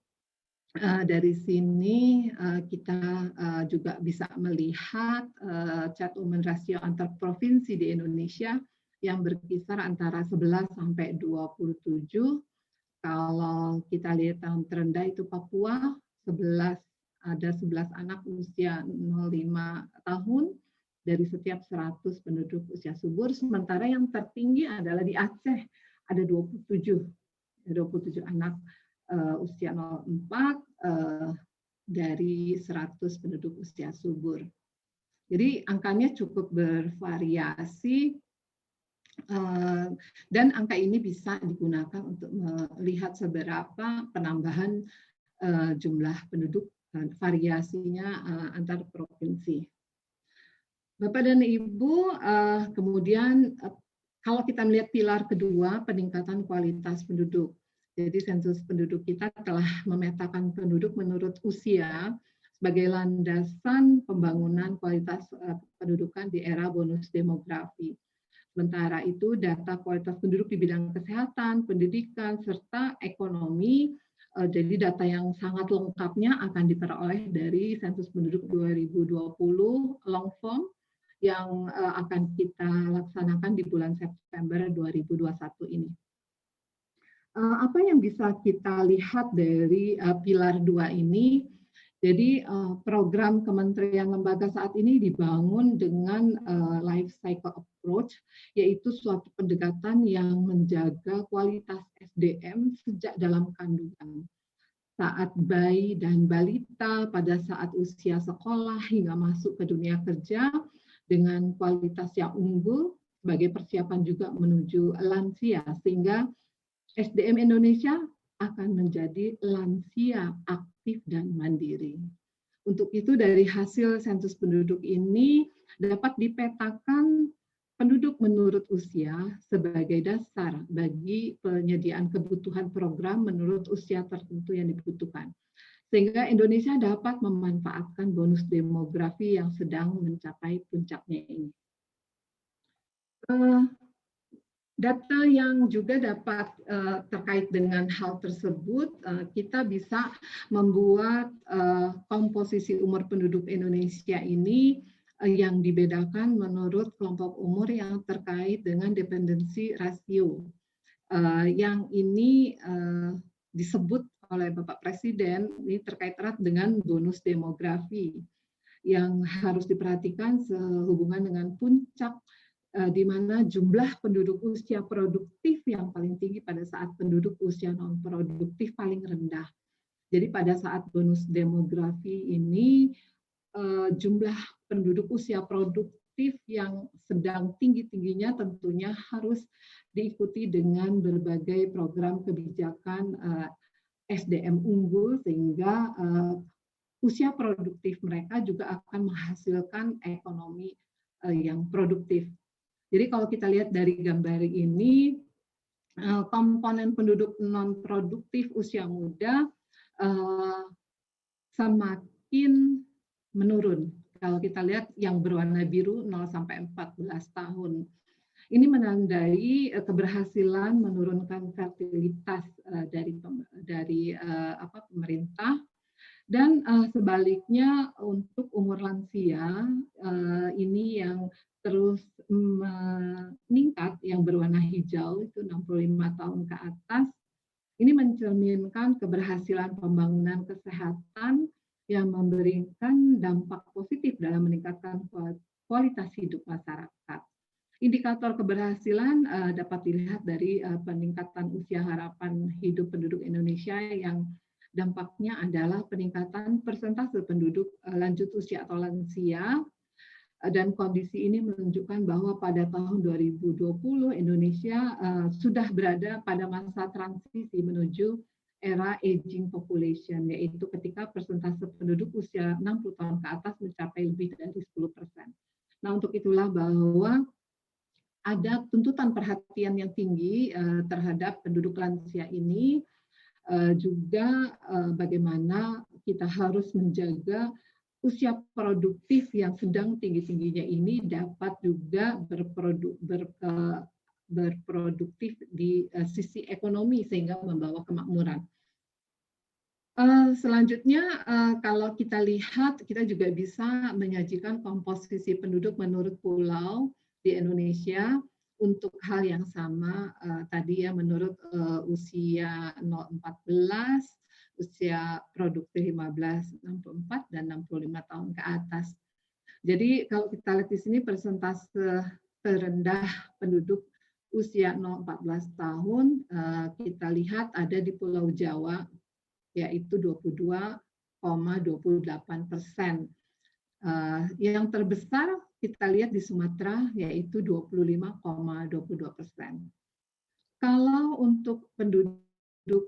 dari sini kita juga bisa melihat child-woman ratio antar provinsi di Indonesia yang berkisar antara 11 sampai 27. Kalau kita lihat tahun terendah itu Papua, ada 11 anak usia 0,5 tahun dari setiap 100 penduduk usia subur, sementara yang tertinggi adalah di Aceh, ada 27 anak usia 0,4 dari 100 penduduk usia subur. Jadi angkanya cukup bervariasi, dan angka ini bisa digunakan untuk melihat seberapa penambahan jumlah penduduk, variasinya antar provinsi. Bapak dan Ibu, kemudian kalau kita melihat pilar kedua, peningkatan kualitas penduduk. Jadi sensus penduduk kita telah memetakan penduduk menurut usia sebagai landasan pembangunan kualitas pendudukan di era bonus demografi. Sementara itu, data kualitas penduduk di bidang kesehatan, pendidikan, serta ekonomi, jadi data yang sangat lengkapnya akan diperoleh dari sensus penduduk 2020 long form yang akan kita laksanakan di bulan September 2021 ini. Apa yang bisa kita lihat dari pilar 2 ini? Jadi program kementerian lembaga saat ini dibangun dengan life cycle approach, yaitu suatu pendekatan yang menjaga kualitas SDM sejak dalam kandungan. Saat bayi dan balita, pada saat usia sekolah hingga masuk ke dunia kerja dengan kualitas yang unggul sebagai persiapan juga menuju lansia, sehingga SDM Indonesia akan menjadi lansia aktif dan mandiri. Untuk itu dari hasil sensus penduduk ini dapat dipetakan penduduk menurut usia sebagai dasar bagi penyediaan kebutuhan program menurut usia tertentu yang dibutuhkan. Sehingga Indonesia dapat memanfaatkan bonus demografi yang sedang mencapai puncaknya ini. Data yang juga dapat terkait dengan hal tersebut, kita bisa membuat komposisi umur penduduk Indonesia ini yang dibedakan menurut kelompok umur yang terkait dengan dependensi rasio. yang ini disebut oleh Bapak Presiden ini terkait erat dengan bonus demografi yang harus diperhatikan sehubungan dengan puncak di mana jumlah penduduk usia produktif yang paling tinggi pada saat penduduk usia non produktif paling rendah. Jadi pada saat bonus demografi ini jumlah penduduk usia produktif yang sedang tinggi-tingginya tentunya harus diikuti dengan berbagai program kebijakan SDM unggul sehingga usia produktif mereka juga akan menghasilkan ekonomi yang produktif. Jadi kalau kita lihat dari gambar ini, komponen penduduk non produktif usia muda semakin menurun. Kalau kita lihat yang berwarna biru 0 sampai 14 tahun. Ini menandai keberhasilan menurunkan fertilitas dari pemerintah, dan sebaliknya untuk umur lansia ini yang terus meningkat, yang berwarna hijau itu 65 tahun ke atas. Ini mencerminkan keberhasilan pembangunan kesehatan yang memberikan dampak positif dalam meningkatkan kualitas hidup masyarakat. Indikator keberhasilan dapat dilihat dari peningkatan usia harapan hidup penduduk Indonesia yang dampaknya adalah peningkatan persentase penduduk lanjut usia atau lansia, dan kondisi ini menunjukkan bahwa pada tahun 2020 Indonesia sudah berada pada masa transisi menuju era aging population, yaitu ketika persentase penduduk usia 60 tahun ke atas mencapai lebih dari 10%. Nah, untuk itulah bahwa ada tuntutan perhatian yang tinggi terhadap penduduk lansia ini, juga bagaimana kita harus menjaga usia produktif yang sedang tinggi-tingginya ini dapat juga berproduktif di sisi ekonomi sehingga membawa kemakmuran. Selanjutnya, kalau kita lihat, kita juga bisa menyajikan komposisi penduduk menurut pulau di Indonesia untuk hal yang sama tadi ya, menurut usia 0-14, usia produktif 15-64, dan 65 tahun ke atas. Jadi kalau kita lihat di sini persentase terendah penduduk usia 0-14 tahun, kita lihat ada di Pulau Jawa, yaitu 22,28%. Yang terbesar kita lihat di Sumatera, yaitu 25,22%. Kalau untuk penduduk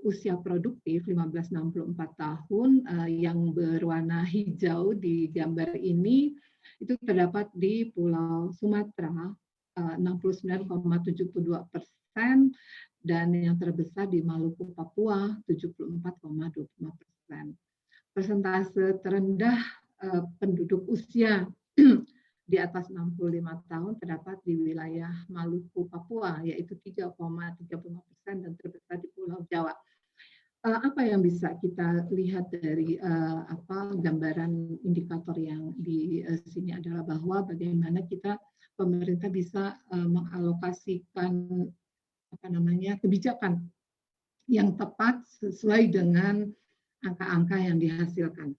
usia produktif 15-64 tahun yang berwarna hijau di gambar ini, itu terdapat di Pulau Sumatera 69,72%, dan yang terbesar di Maluku Papua 74,25%. Persentase terendah penduduk usia di atas 65 tahun terdapat di wilayah Maluku Papua, yaitu 3,35%, dan terbesar di Pulau Jawa. Apa yang bisa kita lihat dari gambaran indikator yang di sini adalah bahwa bagaimana pemerintah bisa mengalokasikan kebijakan yang tepat sesuai dengan angka-angka yang dihasilkan.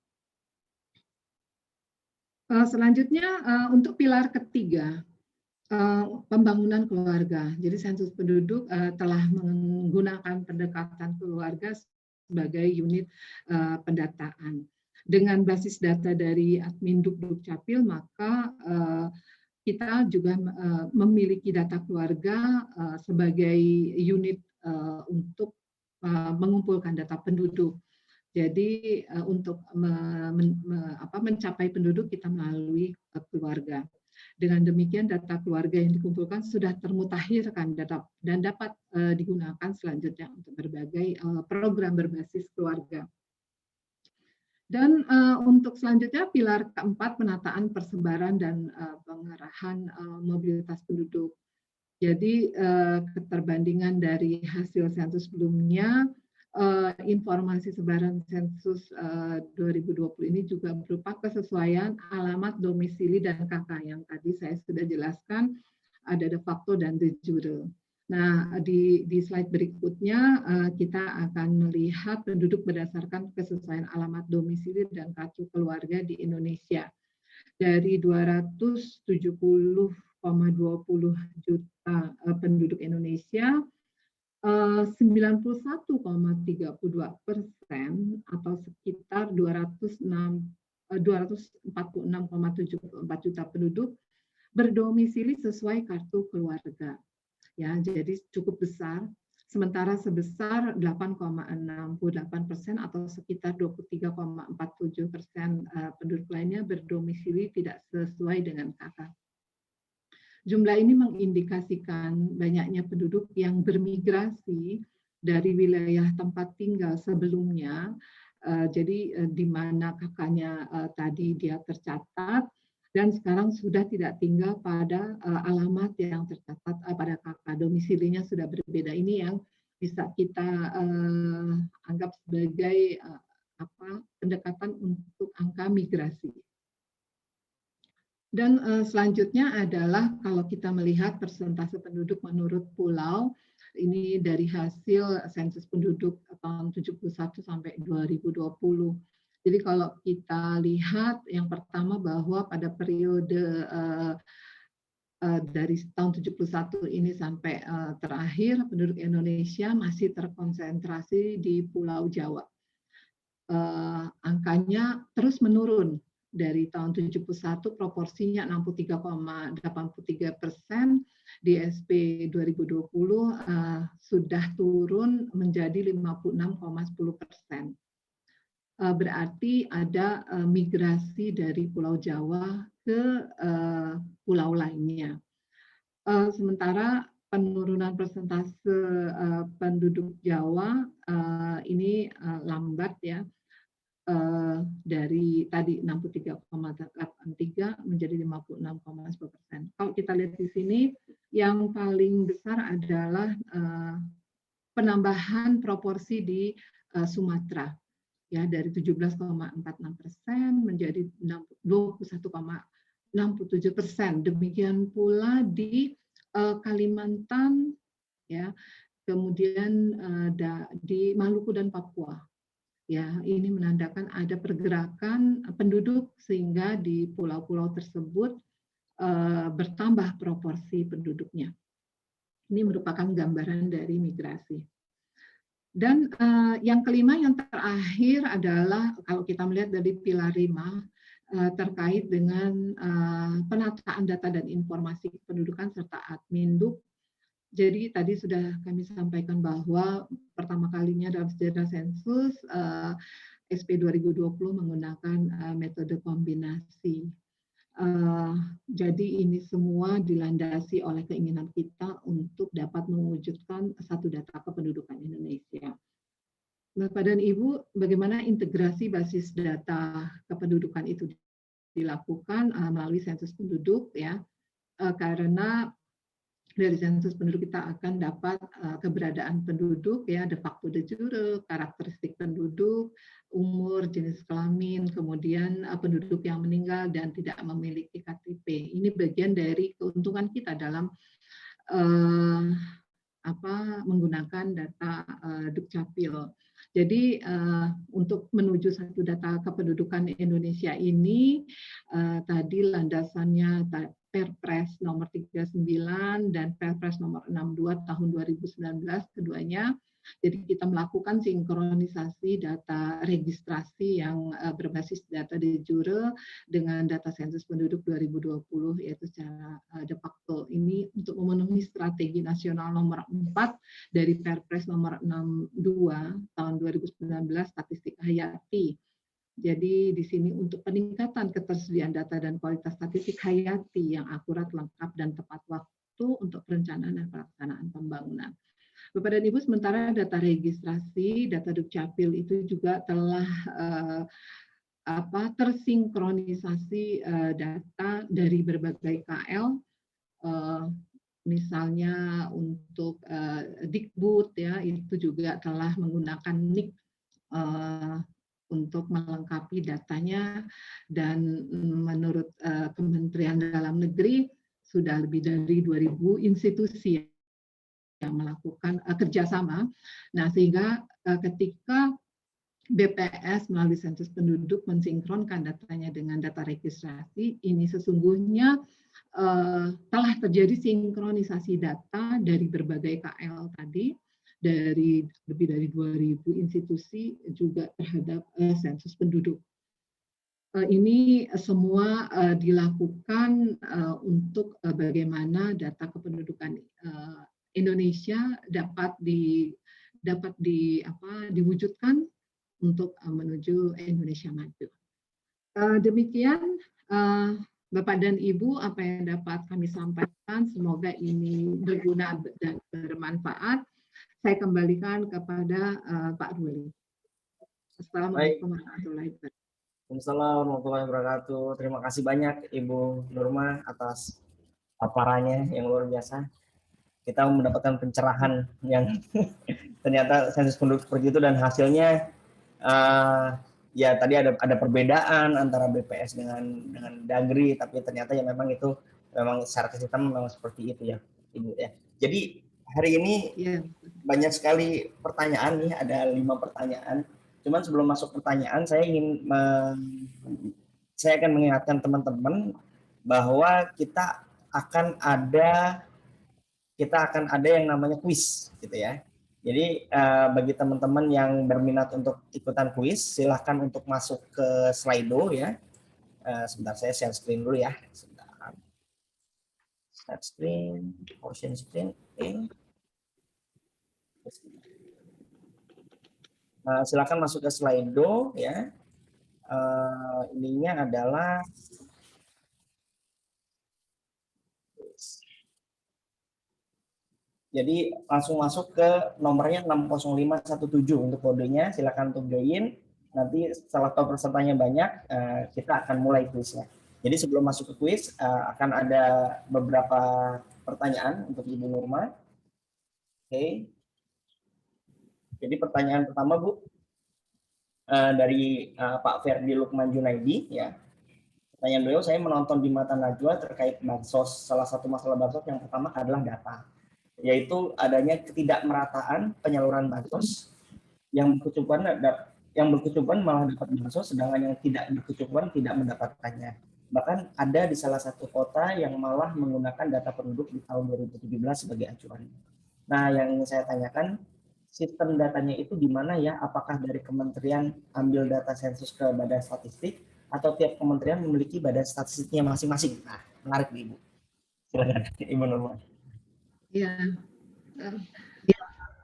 Selanjutnya untuk pilar ketiga, pembangunan keluarga. Jadi sensus penduduk telah menggunakan pendekatan keluarga sebagai unit pendataan. Dengan basis data dari Admin Dukcapil, maka kita juga memiliki data keluarga sebagai unit untuk mengumpulkan data penduduk. Jadi untuk mencapai penduduk kita melalui keluarga. Dengan demikian data keluarga yang dikumpulkan sudah termutakhirkan dan dapat digunakan selanjutnya untuk berbagai program berbasis keluarga. Dan untuk selanjutnya pilar keempat, penataan persebaran dan pengarahan mobilitas penduduk. Jadi keterbandingan dari hasil sensus sebelumnya, informasi sebaran sensus 2020 ini juga berupa kesesuaian alamat, domisili, dan KK yang tadi saya sudah jelaskan, ada de facto dan de jure. Nah, di slide berikutnya kita akan melihat penduduk berdasarkan kesesuaian alamat domisili dan kartu keluarga di Indonesia. Dari 270,20 juta penduduk Indonesia, 91,32% atau sekitar 246,74 juta penduduk berdomisili sesuai kartu keluarga. Ya, jadi cukup besar. Sementara sebesar 8,68% atau sekitar 23,47% penduduk lainnya berdomisili tidak sesuai dengan KK. Jumlah ini mengindikasikan banyaknya penduduk yang bermigrasi dari wilayah tempat tinggal sebelumnya. Jadi di mana kakaknya tadi dia tercatat, dan sekarang sudah tidak tinggal pada alamat yang tercatat pada kakak, domisilinya sudah berbeda. Ini yang bisa kita anggap sebagai pendekatan untuk angka migrasi. Dan selanjutnya adalah kalau kita melihat persentase penduduk menurut pulau, ini dari hasil sensus penduduk tahun 71 sampai 2020. Jadi kalau kita lihat yang pertama bahwa pada periode dari tahun 71 ini sampai terakhir penduduk Indonesia masih terkonsentrasi di Pulau Jawa. Angkanya terus menurun. Dari tahun 71 proporsinya 63,83%, di SP 2020 sudah turun menjadi 56,10%. Berarti ada migrasi dari Pulau Jawa ke pulau lainnya. Sementara penurunan persentase penduduk Jawa ini lambat ya, dari tadi 63,83 menjadi 56,10%. Kalau kita lihat di sini, yang paling besar adalah penambahan proporsi di Sumatera. Ya, dari 17,46% menjadi 21,67%. Demikian pula di Kalimantan, ya, kemudian di Maluku dan Papua. Ya, ini menandakan ada pergerakan penduduk sehingga di pulau-pulau tersebut bertambah proporsi penduduknya. Ini merupakan gambaran dari migrasi. Dan yang kelima, yang terakhir adalah kalau kita melihat dari pilar 5 terkait dengan penataan data dan informasi kependudukan serta Adminduk. Jadi tadi sudah kami sampaikan bahwa pertama kalinya dalam sejarah sensus SP 2020 menggunakan metode kombinasi. Jadi ini semua dilandasi oleh keinginan kita untuk dapat mewujudkan satu data kependudukan Indonesia. Bapak dan Ibu, bagaimana integrasi basis data kependudukan itu dilakukan melalui sensus penduduk ya, karena dari sensus penduduk kita akan dapat keberadaan penduduk ya, de facto de jure, karakteristik penduduk, umur, jenis kelamin, kemudian penduduk yang meninggal dan tidak memiliki KTP. Ini bagian dari keuntungan kita dalam menggunakan data Dukcapil. Jadi untuk menuju satu data kependudukan Indonesia ini tadi landasannya Perpres nomor 39 dan Perpres nomor 62 tahun 2019 keduanya. Jadi kita melakukan sinkronisasi data registrasi yang berbasis data de jure dengan data sensus penduduk 2020 yaitu secara de facto. Ini untuk memenuhi strategi nasional nomor 4 dari Perpres nomor 62 tahun 2019 statistik hayati. Jadi di sini untuk peningkatan ketersediaan data dan kualitas statistik hayati yang akurat, lengkap, dan tepat waktu untuk perencanaan dan pelaksanaan pembangunan. Bapak dan Ibu, sementara data registrasi, data Dukcapil itu juga telah tersinkronisasi data dari berbagai KL, misalnya untuk Dikbud ya, itu juga telah menggunakan NIK untuk melengkapi datanya, dan menurut Kementerian Dalam Negeri sudah lebih dari 2.000 institusi yang melakukan kerjasama. Nah, sehingga ketika BPS melalui sensus penduduk mensinkronkan datanya dengan data registrasi, ini sesungguhnya telah terjadi sinkronisasi data dari berbagai KL tadi, dari lebih dari 2.000 institusi juga terhadap sensus penduduk. Ini semua dilakukan untuk bagaimana data kependudukan Indonesia dapat diwujudkan untuk menuju Indonesia maju. Demikian Bapak dan Ibu apa yang dapat kami sampaikan. Semoga ini berguna dan bermanfaat. Saya kembalikan kepada Pak Ruli. Assalamualaikum warahmatullahi wabarakatuh. Waalaikumsalam warahmatullahi wabarakatuh. Terima kasih banyak Ibu Nurma atas paparannya yang luar biasa. Kita mendapatkan pencerahan yang ternyata sensus penduduk seperti itu, dan hasilnya ya tadi ada perbedaan antara BPS dengan Dagri, tapi ternyata ya memang itu memang secara sistem memang seperti itu ya Ibu ya. Jadi hari ini banyak sekali pertanyaan nih, ada 5 pertanyaan. Cuman sebelum masuk pertanyaan, saya akan mengingatkan teman-teman bahwa kita akan ada yang namanya kuis, gitu ya. Jadi bagi teman-teman yang berminat untuk ikutan kuis, silahkan untuk masuk ke Slido ya. Sebentar, saya share screen dulu ya. Sebentar. Share screen, portion screen. Silakan masuk ke Slido ya. Ininya adalah jadi langsung masuk ke nomornya 60517 untuk kodenya. Silakan untuk join. Nanti setelah tahu pesertanya banyak, kita akan mulai kuisnya. Jadi sebelum masuk ke kuis, akan ada beberapa pertanyaan untuk Ibu Nurma. Oke. Jadi pertanyaan pertama, Bu, dari Pak Ferdi Lukman Junaidi ya. Pertanyaan beliau, saya menonton di Mata Najwa terkait bansos. Salah satu masalah bansos yang pertama adalah data, yaitu adanya ketidakmerataan penyaluran bansos. Yang berkecukupan malah dapat bansos, sedangkan yang tidak berkecukupan tidak mendapatkannya. Bahkan ada di salah satu kota yang malah menggunakan data penduduk di tahun 2017 sebagai acuan. Nah, yang ingin saya tanyakan, sistem datanya itu di mana ya? Apakah dari kementerian ambil data sensus ke Badan Statistik, atau tiap kementerian memiliki badan statistiknya masing-masing? Nah, menarik Ibu. Silakan Ibu Nurma. Ya,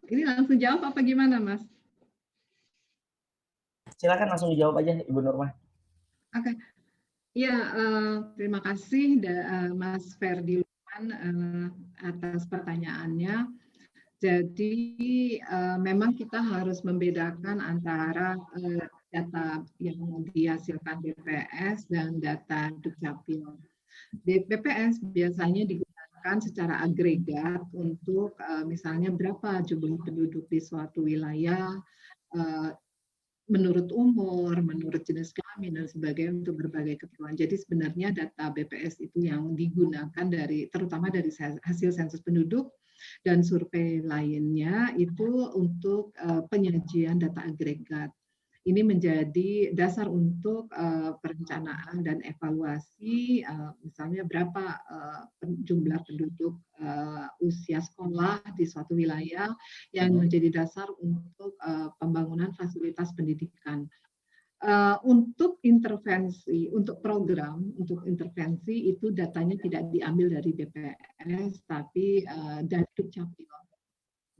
ini langsung jawab apa gimana, Mas? Silakan langsung dijawab aja, Ibu Nurma. Oke. Ya, terima kasih Mas Ferdi Lukman atas pertanyaannya. Jadi memang kita harus membedakan antara data yang dihasilkan BPS dan data Dukcapil. BPS biasanya digunakan secara agregat untuk misalnya berapa jumlah penduduk di suatu wilayah, menurut umur, menurut jenis kelamin dan sebagainya untuk berbagai keperluan. Jadi sebenarnya data BPS itu yang digunakan terutama dari hasil sensus penduduk dan survei lainnya itu untuk penyajian data agregat. Ini menjadi dasar untuk perencanaan dan evaluasi, misalnya berapa jumlah penduduk usia sekolah di suatu wilayah yang menjadi dasar untuk pembangunan fasilitas pendidikan. Untuk intervensi, untuk program, untuk intervensi itu datanya tidak diambil dari BPS, tapi dari Dukcapil.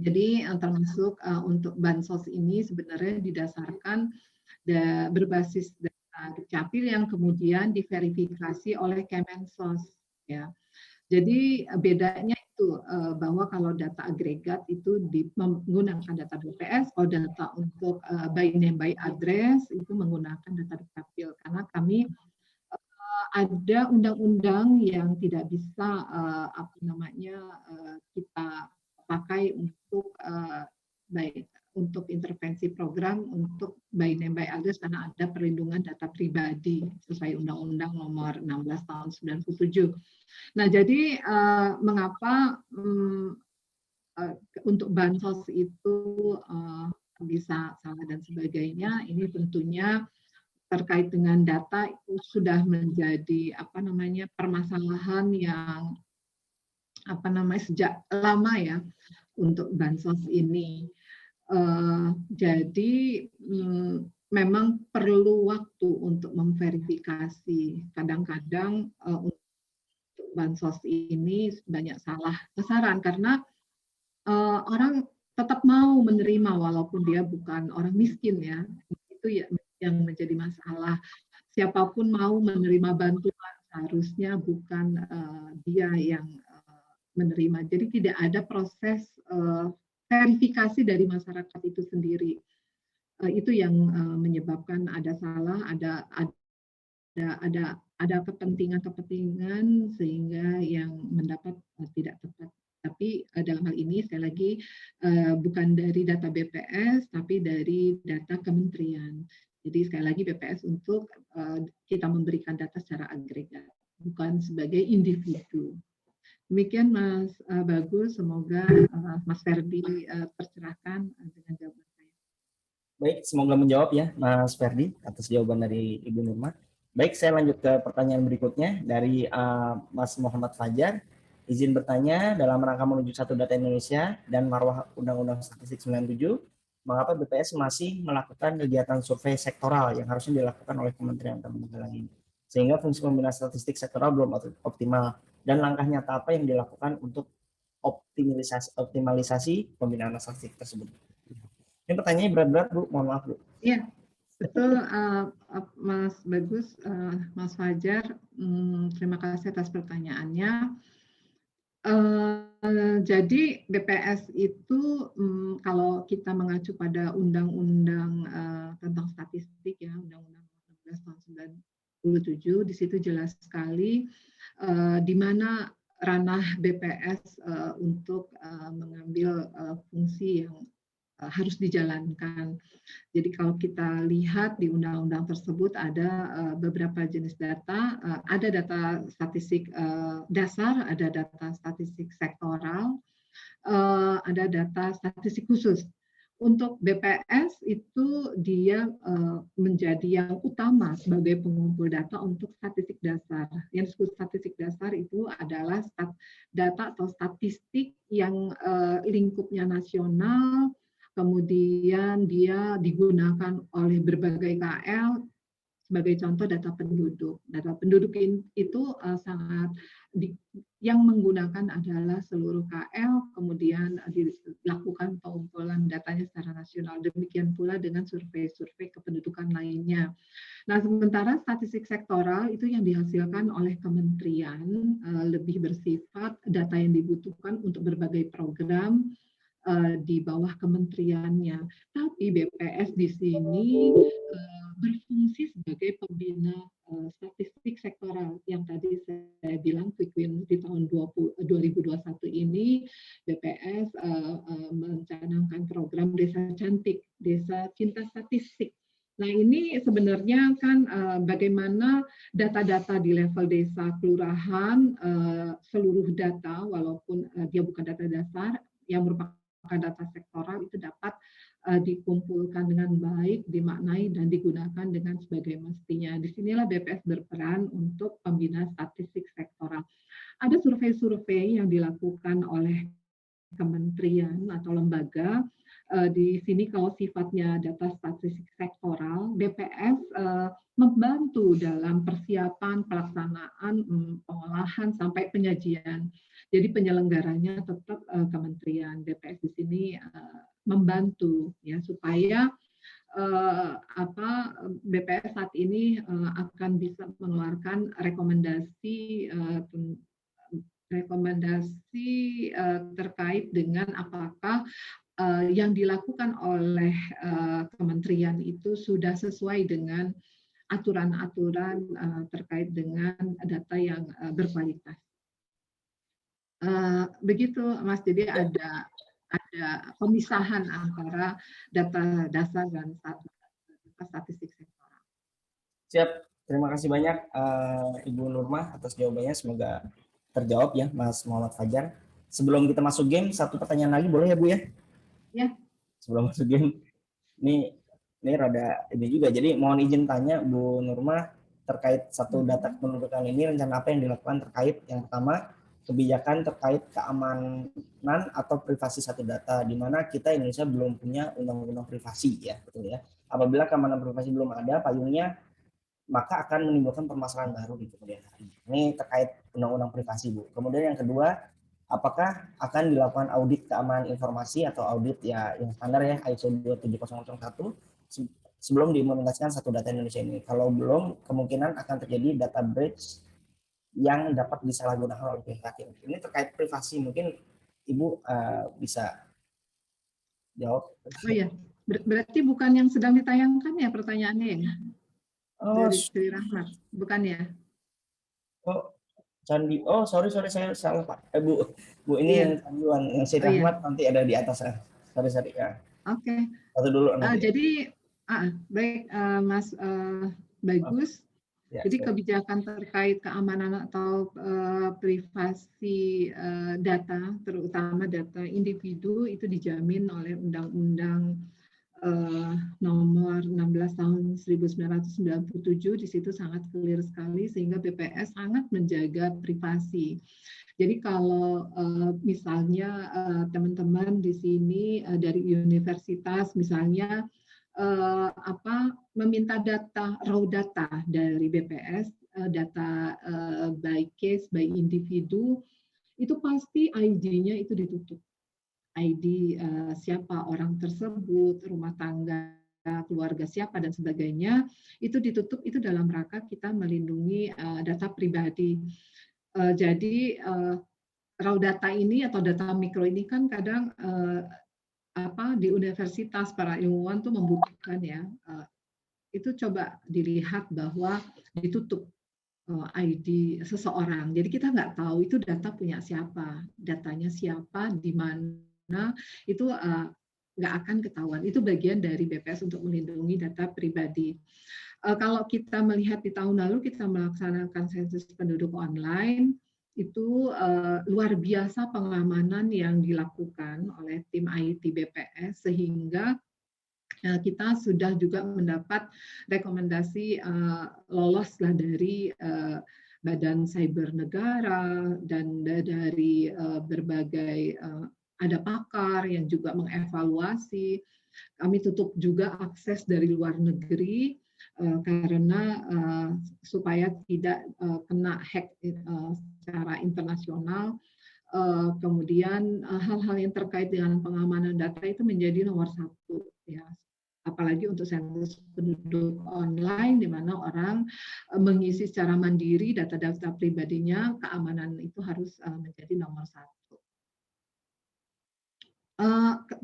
Jadi termasuk untuk bansos ini sebenarnya didasarkan berbasis data Dukcapil yang kemudian diverifikasi oleh Kemensos. Ya. Jadi bedanya itu bahwa kalau data agregat itu menggunakan data BPS, kalau data untuk by name by address itu menggunakan data Dukcapil, karena kami ada undang-undang yang tidak bisa kita pakai untuk baik untuk intervensi program untuk by name by address, karena ada perlindungan data pribadi sesuai Undang-Undang Nomor 16 Tahun 97. Nah, jadi mengapa untuk bansos itu bisa salah dan sebagainya, ini tentunya terkait dengan data itu sudah menjadi permasalahan yang sejak lama ya untuk bansos ini. Jadi memang perlu waktu untuk memverifikasi. Kadang-kadang untuk bansos ini banyak salah sasaran karena orang tetap mau menerima walaupun dia bukan orang miskin ya. Itu ya yang menjadi masalah. Siapapun mau menerima bantuan, seharusnya bukan dia yang menerima. Jadi tidak ada proses verifikasi dari masyarakat itu sendiri. Itu yang menyebabkan ada salah, ada kepentingan sehingga yang mendapat tidak tepat. Tapi dalam hal ini sekali lagi bukan dari data BPS tapi dari data kementerian. Jadi sekali lagi BPS untuk kita memberikan data secara agregat, bukan sebagai individu. Demikian Mas Bagus, semoga Mas Ferdi tercerahkan dengan jawaban saya. Baik, semoga menjawab ya Mas Ferdi atas jawaban dari Ibu Nurma. Baik, saya lanjut ke pertanyaan berikutnya dari Mas Muhammad Fajar. Izin bertanya, dalam rangka menuju Satu Data Indonesia dan marwah Undang-Undang Statistik 97, mengapa BPS masih melakukan kegiatan survei sektoral yang harusnya dilakukan oleh Kementerian ini? Sehingga fungsi pembinaan statistik sektoral belum optimal, dan langkah nyata apa yang dilakukan untuk optimalisasi pembinaan statistik tersebut? Ini pertanyaannya berat-berat Bu, mohon maaf Bu. Iya, betul Mas Bagus, Mas Fajar, terima kasih atas pertanyaannya. Jadi BPS itu kalau kita mengacu pada Undang-Undang tentang statistik ya, Undang-Undang 16 tahun 97, di situ jelas sekali di mana ranah BPS untuk mengambil fungsi yang harus dijalankan. Jadi kalau kita lihat di undang-undang tersebut ada beberapa jenis data, ada data statistik dasar, ada data statistik sektoral, ada data statistik khusus. Untuk BPS itu dia menjadi yang utama sebagai pengumpul data untuk statistik dasar. Yang disebut statistik dasar itu adalah data atau statistik yang lingkupnya nasional, kemudian dia digunakan oleh berbagai KL, sebagai contoh data penduduk. Data penduduk itu sangat yang menggunakan adalah seluruh KL, kemudian dilakukan pengumpulan datanya secara nasional. Demikian pula dengan survei-survei kependudukan lainnya. Nah, sementara statistik sektoral itu yang dihasilkan oleh kementerian, lebih bersifat data yang dibutuhkan untuk berbagai program di bawah kementeriannya. Tapi BPS di sini berfungsi sebagai pembina statistik sektoral yang tadi saya bilang quick win di tahun 2021 ini BPS mencanangkan program Desa Cantik, Desa Cinta Statistik. Nah, ini sebenarnya kan bagaimana data-data di level desa, kelurahan, seluruh data walaupun dia bukan data dasar yang merupakan data sektoral itu dapat dikumpulkan dengan baik, dimaknai dan digunakan dengan sebagai mestinya. Disinilah BPS berperan untuk pembinaan statistik sektoral. Ada survei-survei yang dilakukan oleh kementerian atau lembaga. Di sini kalau sifatnya data statistik sektoral, BPS membantu dalam persiapan, pelaksanaan, pengolahan sampai penyajian. Jadi penyelenggaranya tetap kementerian. BPS di sini membantu ya supaya BPS saat ini akan bisa mengeluarkan rekomendasi terkait dengan apakah yang dilakukan oleh kementerian itu sudah sesuai dengan aturan-aturan terkait dengan data yang berkualitas. Begitu Mas, jadi ada pemisahan antara data dasar dan data statistik sektoral. Siap, terima kasih banyak Ibu Nurma atas jawabannya, semoga terjawab ya Mas Muhammad Fajar. sebelum kita masuk game, satu pertanyaan lagi boleh ya Bu ya? Ya. Sebelum masuk game, ini rada ini juga. Jadi mohon izin tanya Bu Nurma terkait satu data kependudukan ini, rencana apa yang dilakukan terkait yang pertama kebijakan terkait keamanan atau privasi satu data, di mana kita Indonesia belum punya undang-undang privasi ya, betul ya. Apabila keamanan privasi belum ada payungnya, maka akan menimbulkan permasalahan baru di kemudian hari. Ini terkait undang-undang privasi Bu. Kemudian yang kedua, apakah akan dilakukan audit keamanan informasi atau audit ya yang standar ya ISO 27001 sebelum diimplementasikan satu data Indonesia ini. Kalau belum, kemungkinan akan terjadi data breach yang dapat disalahgunakan oleh pihak hakim. Ini terkait privasi, mungkin Ibu bisa jawab. Oh iya, berarti bukan yang sedang ditayangkan ya pertanyaannya ya? Oh, dari Sri Rahmat, bukan ya? Oh, Candi. Oh, sorry saya salah Pak. Bu, ini Iya. yang Candiwan, yang Sri Rahmat nanti ada di atas. Sorry ya. Oke. Satu dulu nanti. Jadi baik Mas Bagus. Ya, jadi kebijakan terkait keamanan atau privasi data, terutama data individu, itu dijamin oleh Undang-Undang nomor 16 tahun 1997. Di situ sangat clear sekali, sehingga BPS sangat menjaga privasi. Jadi kalau misalnya teman-teman di sini dari universitas misalnya meminta data, raw data dari BPS, data by case, by individu, itu pasti ID-nya itu ditutup. ID siapa orang tersebut, rumah tangga, keluarga siapa, dan sebagainya, itu ditutup, itu dalam rangka kita melindungi data pribadi. Jadi raw data ini atau data mikro ini kan kadang di universitas para ilmuwan tuh membutuhkan ya, itu coba dilihat bahwa ditutup ID seseorang. Jadi kita nggak tahu itu data punya siapa, datanya siapa, di mana, itu nggak akan ketahuan. Itu bagian dari BPS untuk melindungi data pribadi. Kalau kita melihat di tahun lalu kita melaksanakan sensus penduduk online, itu luar biasa pengamanan yang dilakukan oleh tim IT BPS, sehingga kita sudah juga mendapat rekomendasi loloslah dari Badan Cyber Negara dan dari berbagai ada pakar yang juga mengevaluasi. Kami tutup juga akses dari luar negeri karena supaya tidak kena hack secara internasional. Kemudian hal-hal yang terkait dengan pengamanan data itu menjadi nomor satu ya, apalagi untuk sensus penduduk online di mana orang mengisi secara mandiri data-data pribadinya, keamanan itu harus menjadi nomor satu.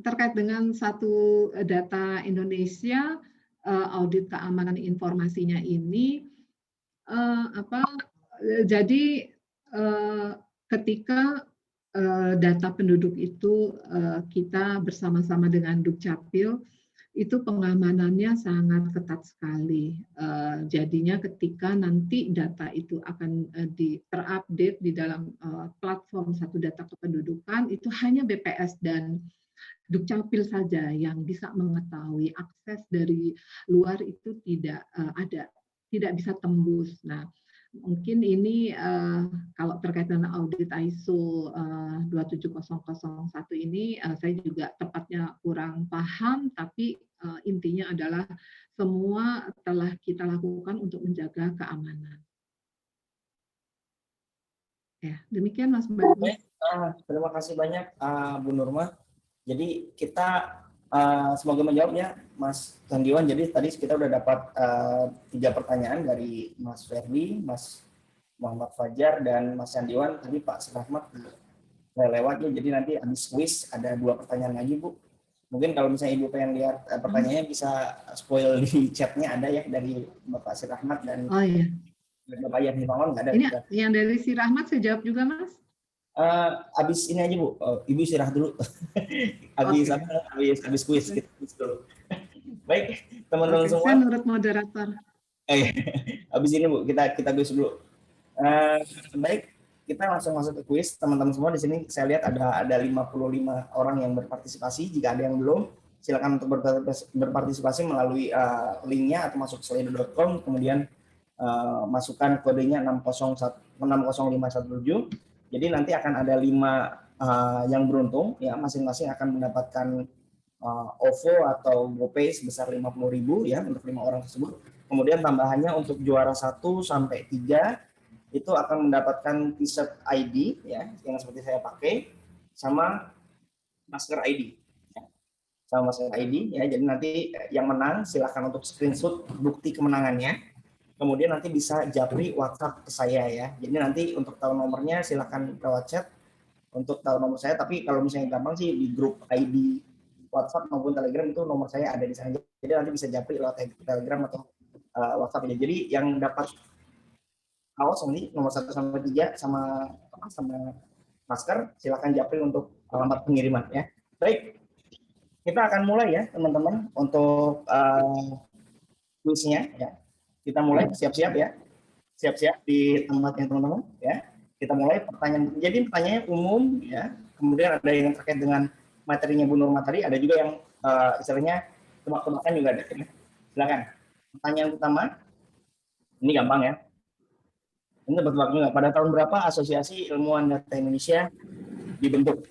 Terkait dengan satu data Indonesia, audit keamanan informasinya ini, jadi ketika data penduduk itu kita bersama-sama dengan Dukcapil, itu pengamanannya sangat ketat sekali. Jadinya ketika nanti data itu akan terupdate di dalam platform satu data kependudukan, itu hanya BPS dan Dukcapil saja yang bisa mengetahui, akses dari luar itu tidak ada, tidak bisa tembus. Nah, mungkin ini kalau terkait dengan audit ISO 27001 ini saya juga tepatnya kurang paham, tapi intinya adalah semua telah kita lakukan untuk menjaga keamanan. Ya, demikian Mas Bagus. Terima kasih banyak Bu Nurma. Jadi kita semoga menjawab ya Mas Candiwan. Jadi tadi kita udah dapat 3 pertanyaan dari Mas Ferdi, Mas Muhammad Fajar, dan Mas Candiwan. Tadi Pak Rahmat lewat ya, jadi nanti habis quiz ada 2 pertanyaan lagi Bu. Mungkin kalau misalnya Ibu pengen lihat pertanyaannya bisa spoil di chatnya, ada ya dari Bapak Sri Rahmat dan Bapak Yani Mangon, nggak ada. Ini yang dari Sri Rahmat saya jawab juga Mas. Abis ini aja Bu, Ibu istirahat dulu. Habis quiz kita quiz dulu. Baik teman-teman semua. Saya menurut moderator. Habis ini Bu kita quiz dulu. Baik, kita langsung masuk ke kuis. Teman-teman semua di sini saya lihat ada 55 orang yang berpartisipasi. Jika ada yang belum, silakan untuk berpartisipasi melalui linknya atau masuk slido.com, kemudian masukkan kodenya 60517. Jadi nanti akan ada 5 yang beruntung, ya masing-masing akan mendapatkan OVO atau GoPay sebesar 50.000 ya untuk 5 orang tersebut. Kemudian tambahannya untuk juara 1 sampai 3 itu akan mendapatkan t-shirt ID ya yang seperti saya pakai sama masker ID. Sama masker ID ya. Jadi nanti yang menang silahkan untuk screenshot bukti kemenangannya. Kemudian nanti bisa japri WhatsApp ke saya ya. Jadi nanti untuk tahu nomornya silahkan lewat chat untuk tahu nomor saya. Tapi kalau misalnya gampang sih di grup ID WhatsApp maupun Telegram itu nomor saya ada di sana. Jadi nanti bisa japri lewat Telegram atau WhatsApp ya. Jadi yang dapat kaos nanti nomor 1 sampai 3 sama masker silakan japri untuk alamat pengiriman ya. Baik, kita akan mulai ya teman-teman untuk kuisnya ya. Kita mulai, siap-siap ya. Siap-siap di tempatnya teman-teman ya. Kita mulai pertanyaan. Jadi pertanyaannya umum ya. Kemudian ada yang terkait dengan materinya Bu Nurma tadi, ada juga yang istilahnya tebak-tebakan juga ada. Ya. Silakan. Pertanyaan pertama, ini gampang ya. Ini tebak-tebakan juga. Pada tahun berapa Asosiasi Ilmuwan Data Indonesia dibentuk?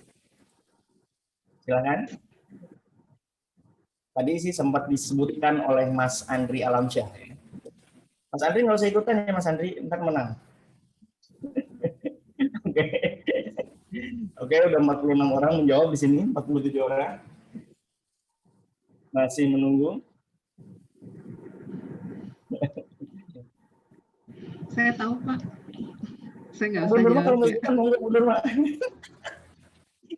Silakan. Tadi sih sempat disebutkan oleh Mas Andri Alamsyah. Mas Andri nggak usah ikutan ya Mas Andri, ntar menang. Oke. Oke, udah 46 orang menjawab di sini, 47 orang. Masih menunggu. Saya tahu Pak. Saya nggak usah Kalau jawab. mau ikutan, mundur Pak.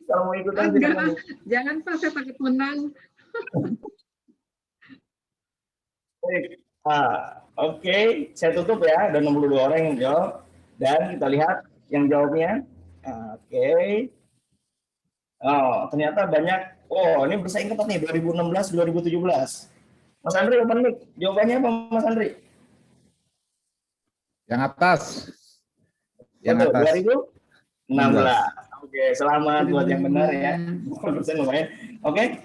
Kalau mau ikutan, Enggak, jangan Pak, saya takut menang. Oke, saya tutup ya. Ada 62 orang yang jawab. Dan kita lihat yang jawabnya. Oke. Oh, ternyata banyak. Oh, ini bersaing ketat nih 2016 2017. Mas Andri open mic. Jawabannya apa Mas Andri? Yang atas. Yang Betul, atas. 2016. Oke, selamat buat yang benar ya. Persen lumayan. Oke.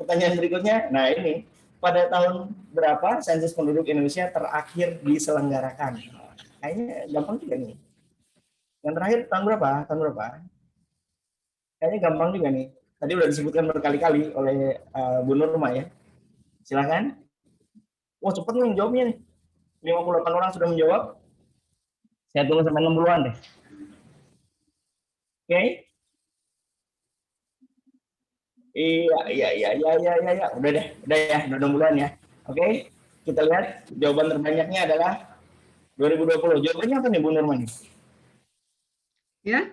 Pertanyaan berikutnya. Nah, ini pada tahun berapa sensus penduduk Indonesia terakhir diselenggarakan? Kayaknya gampang juga nih. Yang terakhir tahun berapa? Tahun berapa? Kayaknya gampang juga nih. Tadi udah disebutkan berkali-kali oleh Bu Nurma ya. Silakan. Wah, cepet nih jawabnya nih. 58 orang sudah menjawab. Saya tunggu sampai 60-an deh. Oke. Iya. Udah deh, udah ya, udah 6 bulan ya. Oke, kita lihat jawaban terbanyaknya adalah 2020. Jawabannya apa nih Bu Nurma nih? Ya,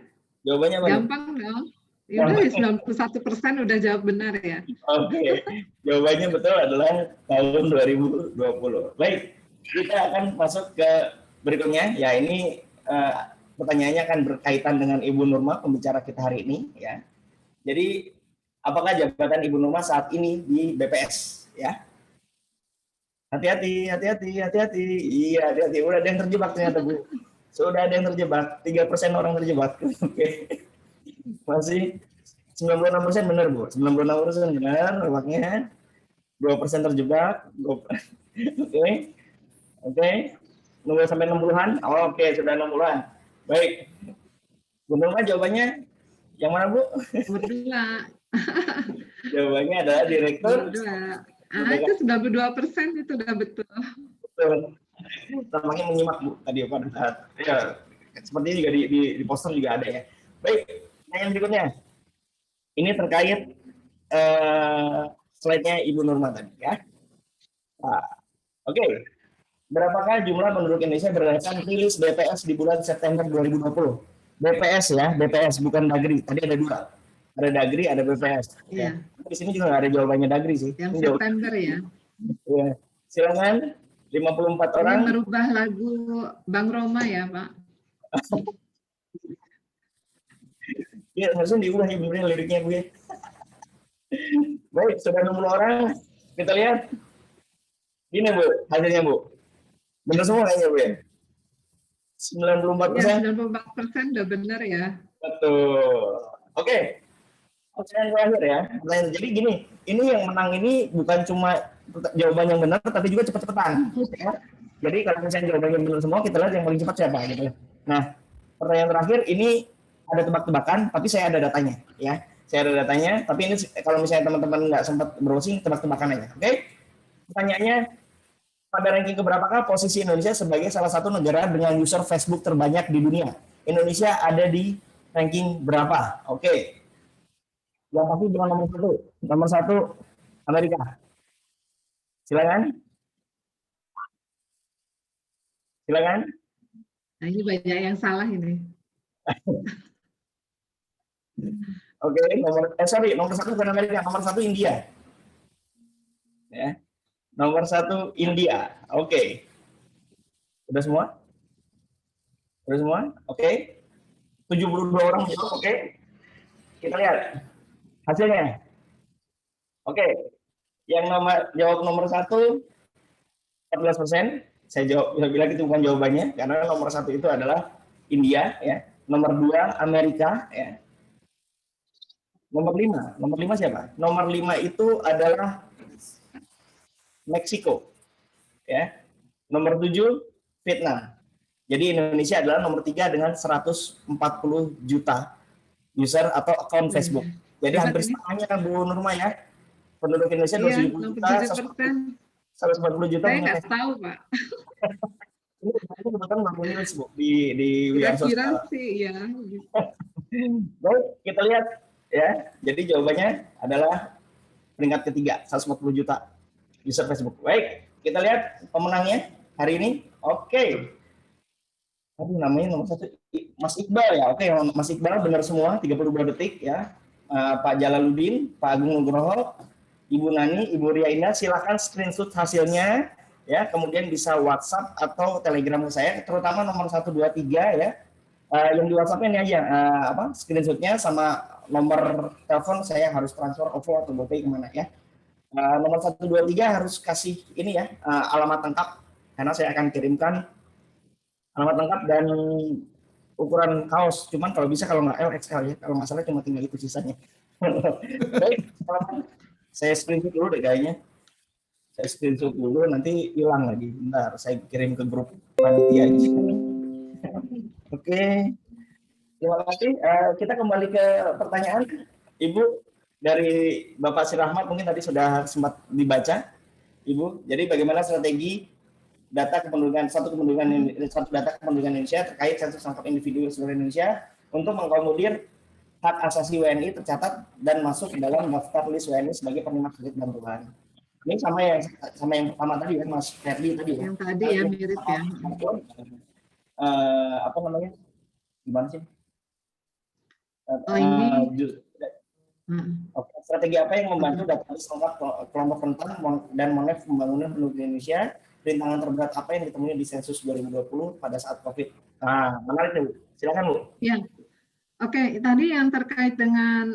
Jawabannya apa? gampang dong. Ya udah 91% udah jawab benar ya. Oke, jawabannya betul adalah tahun 2020. Baik, kita akan masuk ke berikutnya. Ya ini pertanyaannya akan berkaitan dengan Ibu Nurma, pembicara kita hari ini. Ya, jadi apakah jabatan Ibu Nurma saat ini di BPS? Ya, hati-hati. Iya, hati-hati. Udah ada yang terjebak ternyata Bu. Sudah ada yang terjebak. 3% orang terjebak. Oke. Masih 96% benar Bu. 96% benar terjebaknya. 2% terjebak. Oke. Nunggu sampai 60-an. Oh, oke, sudah 60-an. Baik. Bu Nurma jawabannya yang mana Bu? Berdua. Jawabannya adalah direktur. Berdua. Itu 92% itu udah betul. Betul. Tampaknya menyimak Bu tadi pada saat ya seperti ini juga di poster juga ada ya. Baik, yang berikutnya ini terkait slide-nya Ibu Nurma tadi ya. Nah, oke. Berapakah jumlah penduduk Indonesia berdasarkan rilis BPS di bulan September 2020? BPS ya, BPS bukan Dagri. Tadi ada 2. Ada Dagri, ada BPS. Iya. Ya. Di sini juga nggak ada jawabannya Dagri sih. Yang September ya. Ya. Silakan 54 orang. Ini merubah lagu Bang Roma ya, Pak. Ya, harusnya diubah ya benernya liriknya Bu ya. Baik, sudah 60 orang. Kita lihat. Ini Bu, hasilnya Bu. Benar semua kayaknya Bu ya. 94%. Ya, 94% udah benar ya. Betul. Oke. Pertanyaan terakhir ya. Jadi gini, ini yang menang ini bukan cuma jawaban yang benar, tapi juga cepet-cepetan. Ya. Jadi kalau misalnya jawabannya benar semua, kita lihat yang paling cepat siapa gitu. Nah, pertanyaan terakhir ini ada tebak-tebakan, tapi saya ada datanya. Ya, saya ada datanya. Tapi ini kalau misalnya teman-teman nggak sempat browsing, tebak-tebakan aja. Oke? Pertanyaannya, pada ranking keberapakah posisi Indonesia sebagai salah satu negara dengan user Facebook terbanyak di dunia? Indonesia ada di ranking berapa? Oke. Yang pasti dengan nomor 1. Nomor 1 Amerika. Silakan. Silakan. Nah, ini banyak yang salah ini. Oke, nomor 1 bukan Amerika, nomor 1 India. Ya. Nomor 1 India. Oke. Udah semua? Udah semua? Oke. 72 orang jawab, oke. Kita lihat hasilnya. Oke. Yang jawab nomor 1 14%. Saya bilang itu bukan jawabannya karena nomor 1 itu adalah India ya. Nomor 2 Amerika ya. Nomor 5 siapa? Nomor 5 itu adalah Meksiko. Ya. Nomor 7 Vietnam. Jadi Indonesia adalah nomor 3 dengan 140 juta user atau akun Facebook. Jadi hampir setengahnya Bu Nurma ya. Penduduk Indonesia 270 juta, 140 juta. Saya nggak tahu, Pak. Ini kebetulan nggak punya Facebook di WA Kira-kira sih ya. Baik, kita lihat ya. Jadi jawabannya adalah peringkat ketiga, 140 juta user Facebook. Baik, kita lihat pemenangnya hari ini. Oke. Aduh, namanya nomor 1 Mas Iqbal ya. Oke, Mas Iqbal benar semua 32 detik ya. Pak Jalaluddin, Pak Agung Nugroho, Ibu Nani, Ibu Ria Indah, silakan screenshot hasilnya ya, kemudian bisa WhatsApp atau Telegram ke saya, terutama nomor 1, 2, 3 ya. Yang di WhatsApp ini aja screenshotnya sama nomor telepon saya harus transfer OVO atau GoPay kemana ya. Nomor 1, 2, 3 harus kasih ini ya, alamat lengkap karena saya akan kirimkan alamat lengkap dan ukuran kaos. Cuman kalau bisa kalau nggak L, XL ya. Kalau nggak salah cuma tinggal itu sisanya. Baik, saya screenshot dulu deh kayaknya. Saya screenshot dulu, nanti hilang lagi. Bentar, saya kirim ke grup panitia aja. Oke. Terima kasih. Kita kembali ke pertanyaan. Ibu, dari Bapak Sirahmat mungkin tadi sudah sempat dibaca. Ibu, jadi bagaimana strategi data kependudukan satu data kependudukan Indonesia terkait sensus angkut individu seluruh Indonesia untuk mengakomodir hak asasi WNI tercatat dan masuk dalam daftar list WNI sebagai penerima kredit bantuan. Ini sama yang pertama tadi ya, Mas Ferdi tadi ya. Yang tadi ya mirip ya. Apa namanya? Gimana sih? Strategi apa yang membantu database lengkap kelompok rentan dan monef pembangunan penduduk Indonesia? Rintangan terberat apa yang ditemui di sensus 2020 pada saat COVID? Nah, menarik nih, Bu. Silakan, Bu. Ya. Oke, tadi yang terkait dengan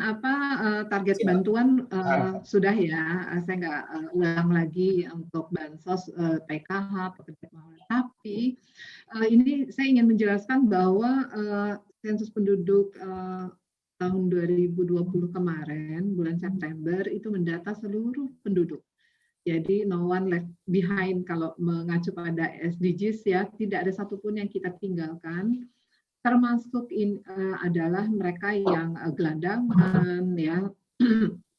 target bantuan sudah ya, saya nggak ulang lagi untuk bansos PKH, tapi ini saya ingin menjelaskan bahwa sensus penduduk tahun 2020 kemarin, bulan September, itu mendata seluruh penduduk. Jadi no one left behind kalau mengacu pada SDGs ya, tidak ada satupun yang kita tinggalkan. Termasuk adalah mereka yang gelandangan ya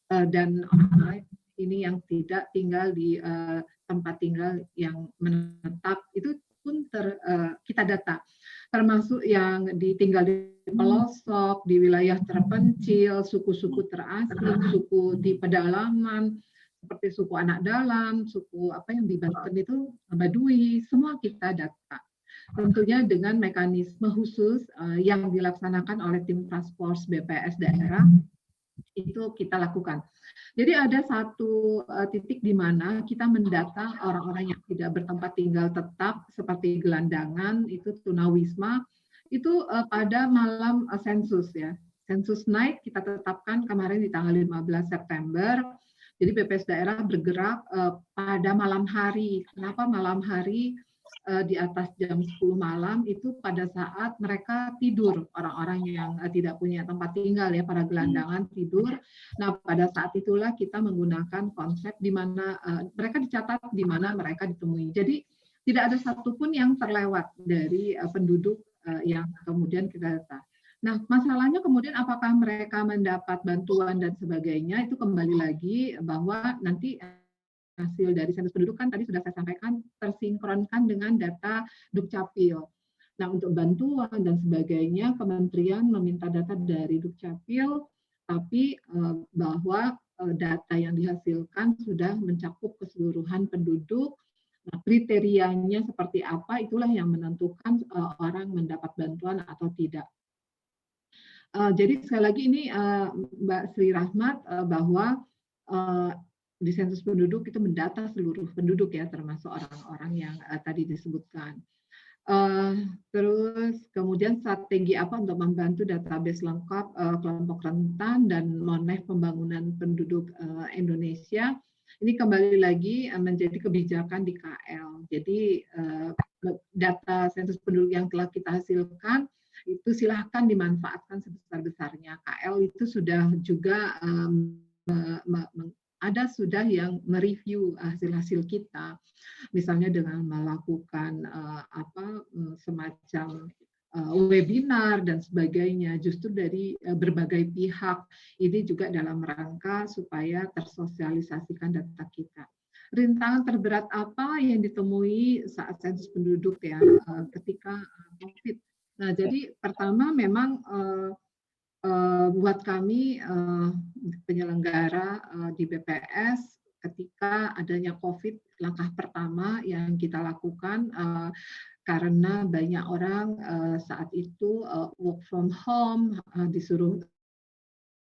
dan ini yang tidak tinggal di tempat tinggal yang menetap, itu pun kita data, termasuk yang tinggal di pelosok, di wilayah terpencil, suku-suku terasing, suku di pedalaman seperti suku anak dalam, suku apa yang di Banten itu Baduy, semua kita data. Tentunya dengan mekanisme khusus yang dilaksanakan oleh tim task force BPS daerah, itu kita lakukan. Jadi ada satu titik di mana kita mendata orang-orang yang tidak bertempat tinggal tetap seperti gelandangan, itu tunawisma, itu pada malam sensus ya. Sensus night kita tetapkan kemarin di tanggal 15 September. Jadi BPS daerah bergerak pada malam hari. Kenapa malam hari? di atas jam 10 malam itu pada saat mereka tidur, orang-orang yang tidak punya tempat tinggal ya, para gelandangan tidur. Nah, pada saat itulah kita menggunakan konsep di mana mereka dicatat di mana mereka ditemui. Jadi tidak ada satupun yang terlewat dari penduduk yang kemudian kita data. Nah, masalahnya kemudian apakah mereka mendapat bantuan dan sebagainya, itu kembali lagi bahwa nanti hasil dari sensus penduduk kan tadi sudah saya sampaikan tersinkronkan dengan data Dukcapil. Nah, untuk bantuan dan sebagainya, kementerian meminta data dari Dukcapil, tapi bahwa data yang dihasilkan sudah mencakup keseluruhan penduduk. Nah, kriterianya seperti apa, itulah yang menentukan orang mendapat bantuan atau tidak. Jadi sekali lagi ini Mbak Sri Rahmat, bahwa di sensus penduduk itu mendata seluruh penduduk ya, termasuk orang-orang yang tadi disebutkan. Terus kemudian strategi apa untuk membantu database lengkap kelompok rentan dan monef pembangunan penduduk Indonesia. Ini kembali lagi menjadi kebijakan di KL. Jadi data sensus penduduk yang telah kita hasilkan itu silahkan dimanfaatkan sebesar-besarnya. KL itu sudah juga ada sudah yang mereview hasil-hasil kita, misalnya dengan melakukan semacam webinar dan sebagainya, justru dari berbagai pihak. Ini juga dalam rangka supaya tersosialisasikan data kita. Rintangan terberat apa yang ditemui saat sensus penduduk ya ketika COVID? Nah, jadi pertama memang buat kami penyelenggara di BPS ketika adanya COVID, langkah pertama yang kita lakukan karena banyak orang saat itu work from home, disuruh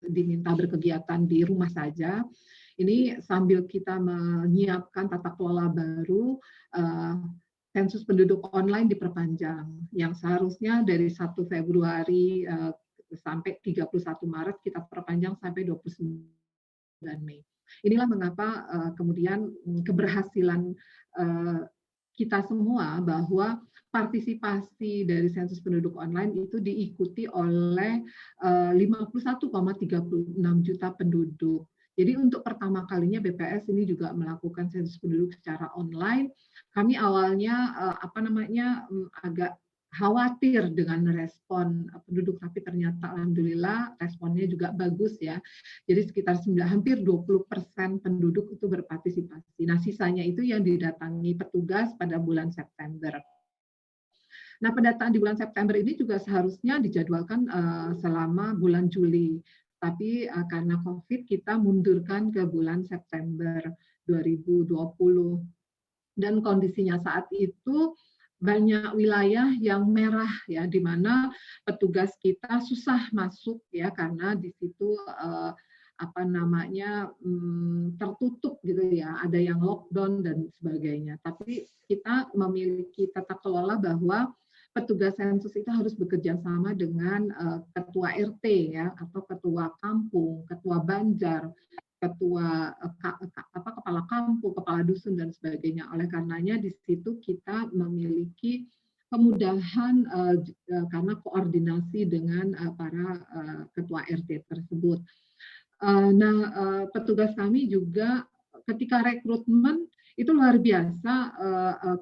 diminta berkegiatan di rumah saja. Ini sambil kita menyiapkan tata kelola baru, sensus penduduk online diperpanjang, yang seharusnya dari 1 Februari sampai 31 Maret kita perpanjang sampai 29 Mei. Inilah mengapa kemudian keberhasilan kita semua bahwa partisipasi dari sensus penduduk online itu diikuti oleh 51,36 juta penduduk. Jadi untuk pertama kalinya BPS ini juga melakukan sensus penduduk secara online. Kami awalnya agak khawatir dengan respon penduduk, tapi ternyata alhamdulillah responnya juga bagus ya. Jadi sekitar hampir 20% penduduk itu berpartisipasi. Nah, sisanya itu yang didatangi petugas pada bulan September. Nah, pendataan di bulan September ini juga seharusnya dijadwalkan selama bulan Juli. Tapi karena COVID kita mundurkan ke bulan September 2020. Dan kondisinya saat itu banyak wilayah yang merah ya, di mana petugas kita susah masuk ya karena di situ tertutup gitu ya, ada yang lockdown dan sebagainya. Tapi kita memiliki tata kelola bahwa petugas sensus itu harus bekerja sama dengan ketua RT ya, atau ketua kampung, ketua banjar, ketua kepala kampung, kepala dusun dan sebagainya. Oleh karenanya di situ kita memiliki kemudahan karena koordinasi dengan para ketua RT tersebut. Petugas kami juga ketika rekrutmen itu luar biasa,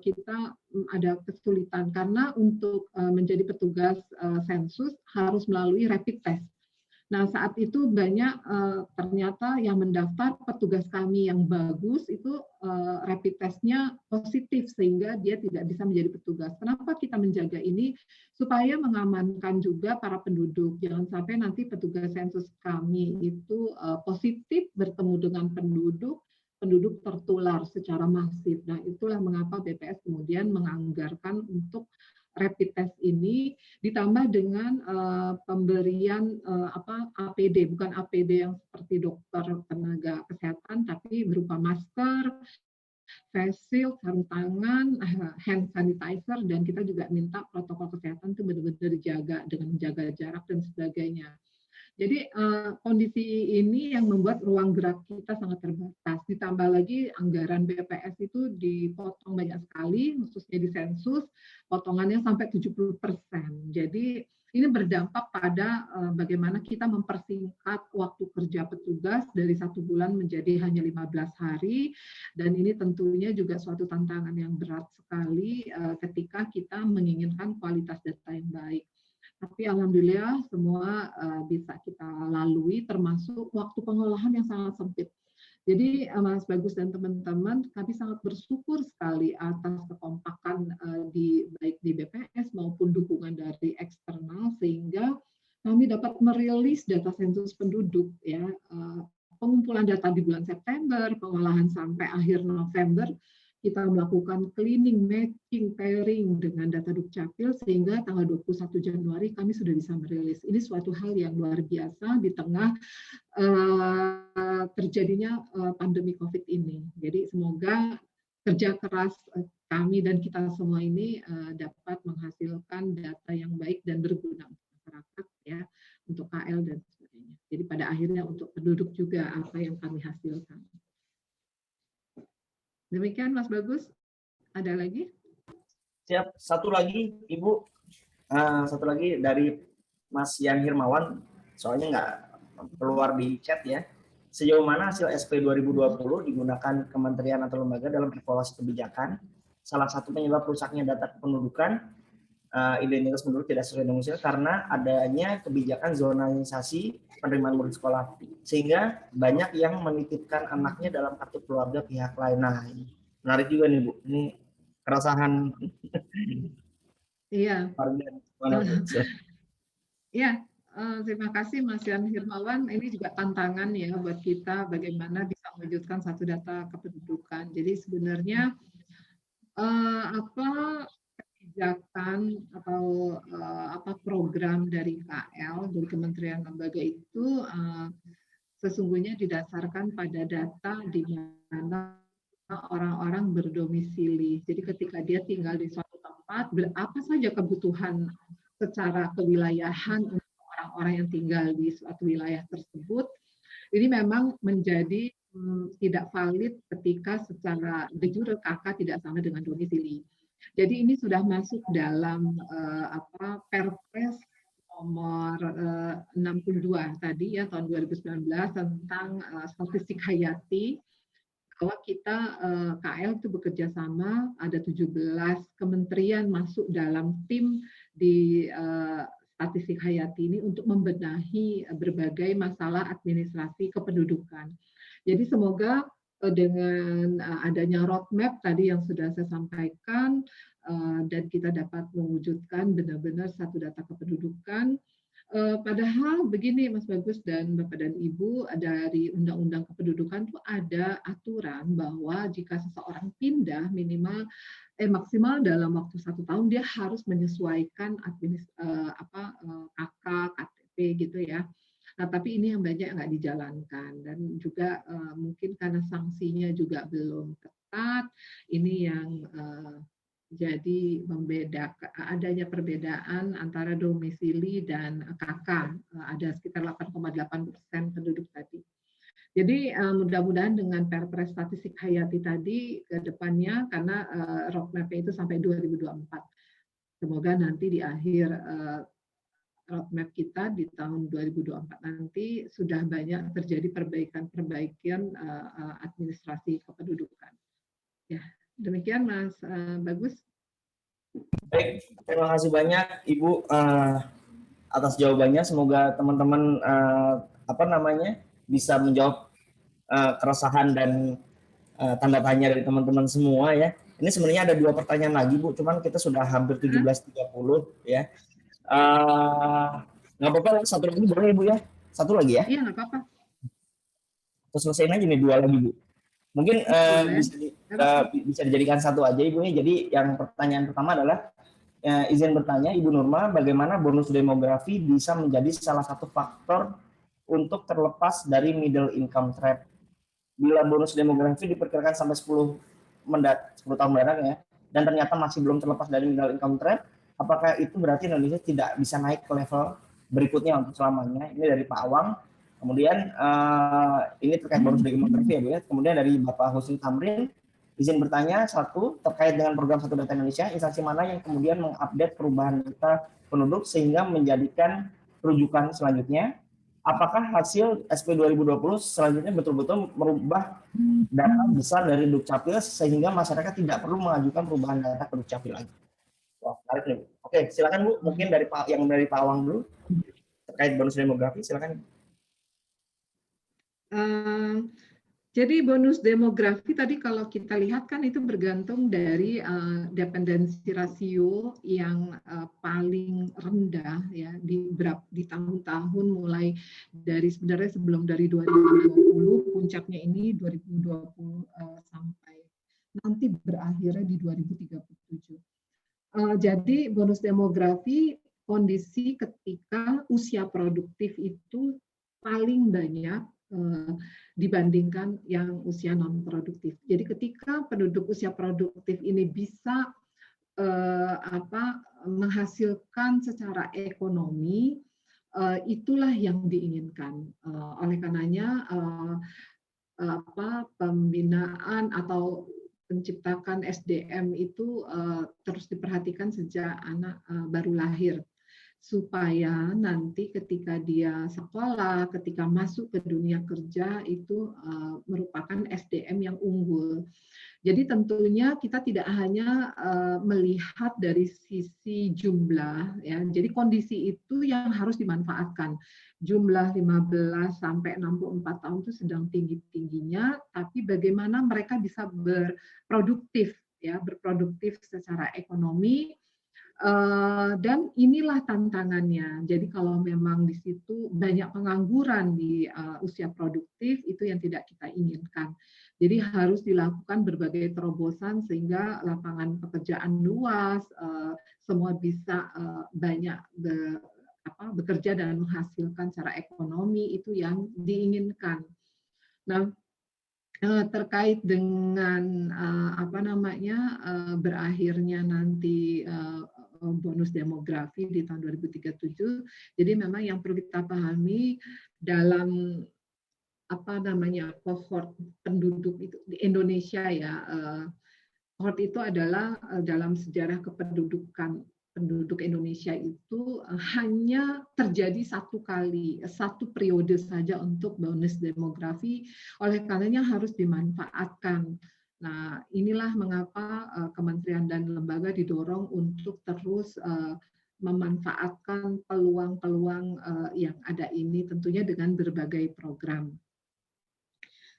kita ada kesulitan karena untuk menjadi petugas sensus harus melalui rapid test. Nah, saat itu banyak ternyata yang mendaftar petugas kami yang bagus itu rapid testnya positif sehingga dia tidak bisa menjadi petugas. Kenapa kita menjaga ini? Supaya mengamankan juga para penduduk. Jangan sampai nanti petugas sensus kami itu positif bertemu dengan penduduk tertular secara masif. Nah, itulah mengapa BPS kemudian menganggarkan untuk rapid test ini ditambah dengan pemberian APD, bukan APD yang seperti dokter tenaga kesehatan, tapi berupa masker, face shield, sarung tangan, hand sanitizer, dan kita juga minta protokol kesehatan itu benar-benar dijaga dengan menjaga jarak dan sebagainya. Jadi kondisi ini yang membuat ruang gerak kita sangat terbatas. Ditambah lagi anggaran BPS itu dipotong banyak sekali, khususnya di sensus, potongannya sampai 70%. Jadi ini berdampak pada bagaimana kita mempersingkat waktu kerja petugas dari 1 bulan menjadi hanya 15 hari. Dan ini tentunya juga suatu tantangan yang berat sekali ketika kita menginginkan kualitas data yang baik. Tapi alhamdulillah semua bisa kita lalui, termasuk waktu pengolahan yang sangat sempit. Jadi Mas Bagus dan teman-teman, kami sangat bersyukur sekali atas kekompakan baik di BPS maupun dukungan dari eksternal, sehingga kami dapat merilis data sensus penduduk, ya, pengumpulan data di bulan September, pengolahan sampai akhir November. Kita melakukan cleaning, matching, pairing dengan data Dukcapil sehingga tanggal 21 Januari kami sudah bisa merilis. Ini suatu hal yang luar biasa di tengah terjadinya pandemi COVID ini. Jadi semoga kerja keras kami dan kita semua ini dapat menghasilkan data yang baik dan berguna untuk masyarakat, ya, untuk KL dan sebagainya. Jadi pada akhirnya untuk penduduk juga apa yang kami hasilkan. Demikian Mas Bagus, ada lagi? Siap, satu lagi Ibu, satu lagi dari Mas Yan Hirmawan, soalnya nggak keluar di chat ya. Sejauh mana hasil SP 2020 digunakan kementerian atau lembaga dalam evaluasi kebijakan? Salah satu penyebab rusaknya data kependudukan, identitas penduduk tidak sesuai dengan usia karena adanya kebijakan zonalisasi penerimaan murid sekolah, sehingga banyak yang menitipkan anaknya dalam kartu keluarga pihak lain. Nah, menarik juga nih Bu, ini keresahan. Iya. Mana, ya, terima kasih Mas Yan Hirmawan. Ini juga tantangan ya buat kita bagaimana bisa mewujudkan satu data kependudukan. Jadi sebenarnya apa kebijakan atau apa program dari KL, dari Kementerian Lembaga itu sesungguhnya didasarkan pada data di mana orang-orang berdomisili. Jadi ketika dia tinggal di suatu tempat, apa saja kebutuhan secara kewilayahan untuk orang-orang yang tinggal di suatu wilayah tersebut, ini memang menjadi tidak valid ketika secara de jure KK tidak sama dengan domisili. Jadi ini sudah masuk dalam Perpres nomor 62 tadi ya tahun 2019 tentang statistik hayati, bahwa kita KL itu bekerja sama, ada 17 kementerian masuk dalam tim di statistik hayati ini untuk membenahi berbagai masalah administrasi kependudukan. Jadi semoga dengan adanya roadmap tadi yang sudah saya sampaikan dan kita dapat mewujudkan benar-benar satu data kependudukan. Padahal begini Mas Bagus dan Bapak dan Ibu, dari Undang-Undang Kependudukan itu ada aturan bahwa jika seseorang pindah minimal maksimal dalam waktu 1 tahun dia harus menyesuaikan KK, KTP gitu ya. Nah, tapi ini yang banyak nggak dijalankan dan juga mungkin karena sanksinya juga belum ketat, ini yang jadi adanya perbedaan antara domisili dan KK, ada sekitar 8,8% penduduk tadi. Jadi mudah-mudahan dengan Perpres Statistik Hayati tadi ke depannya, karena roadmap-nya itu sampai 2024. Semoga nanti di akhir roadmap kita di tahun 2024 nanti sudah banyak terjadi perbaikan administrasi kependudukan. Ya, demikian Mas Bagus. Baik, terima kasih banyak Ibu atas jawabannya. Semoga teman-teman bisa menjawab keresahan dan tanda tanya dari teman-teman semua ya. Ini sebenarnya ada 2 pertanyaan lagi Bu, cuman kita sudah hampir 17.30 ya. Nggak apa-apa, satu lagi boleh Ibu ya? Satu lagi ya? Iya, nggak apa-apa. Terus selesaiin aja nih 2 lagi Bu. Mungkin bisa dijadikan satu aja Ibu nih. Jadi yang pertanyaan pertama adalah izin bertanya Ibu Nurma, bagaimana bonus demografi bisa menjadi salah satu faktor untuk terlepas dari middle income trap? Bila bonus demografi diperkirakan sampai 10 tahun mendatang ya, dan ternyata masih belum terlepas dari middle income trap, apakah itu berarti Indonesia tidak bisa naik ke level berikutnya untuk selamanya. Ini dari Pak Awang. Kemudian ini terkait bonus demografi ya Bu ya. Kemudian dari Bapak Husni Tamrin, izin bertanya, satu, terkait dengan program Satu Data Indonesia, instansi mana yang kemudian mengupdate perubahan data penduduk sehingga menjadikan rujukan selanjutnya? Apakah hasil SP 2020 selanjutnya betul-betul merubah data besar dari Dukcapil sehingga masyarakat tidak perlu mengajukan perubahan data ke Dukcapil lagi? Wah, menarik nih. Oke, silakan Bu. Mungkin dari Pak Awang dulu terkait bonus demografi, silakan. Jadi bonus demografi tadi kalau kita lihat kan itu bergantung dari dependensi rasio yang paling rendah ya di tahun-tahun mulai dari sebenarnya sebelum dari 2020 puncaknya ini 2020 sampai nanti berakhirnya di 2037. Jadi bonus demografi kondisi ketika usia produktif itu paling banyak dibandingkan yang usia non produktif. Jadi ketika penduduk usia produktif ini bisa menghasilkan secara ekonomi, itulah yang diinginkan. Oleh karenanya pembinaan atau menciptakan SDM itu terus diperhatikan sejak anak baru lahir, supaya nanti ketika dia sekolah, ketika masuk ke dunia kerja itu merupakan SDM yang unggul. Jadi tentunya kita tidak hanya melihat dari sisi jumlah, ya. Jadi kondisi itu yang harus dimanfaatkan. Jumlah 15 sampai 64 tahun itu sedang tinggi-tingginya, tapi bagaimana mereka bisa berproduktif, ya, berproduktif secara ekonomi. Dan inilah tantangannya. Jadi kalau memang di situ banyak pengangguran di usia produktif, itu yang tidak kita inginkan. Jadi harus dilakukan berbagai terobosan sehingga lapangan pekerjaan luas, semua bisa banyak bekerja dan menghasilkan secara ekonomi, itu yang diinginkan. Nah, terkait dengan berakhirnya nanti bonus demografi di tahun 2037. Jadi memang yang perlu kita pahami dalam kohort penduduk itu di Indonesia ya, kohort itu adalah dalam sejarah kependudukan penduduk Indonesia itu hanya terjadi satu kali, satu periode saja untuk bonus demografi, oleh karenanya harus dimanfaatkan. Nah, inilah mengapa kementerian dan lembaga didorong untuk terus memanfaatkan peluang-peluang yang ada ini, tentunya dengan berbagai program.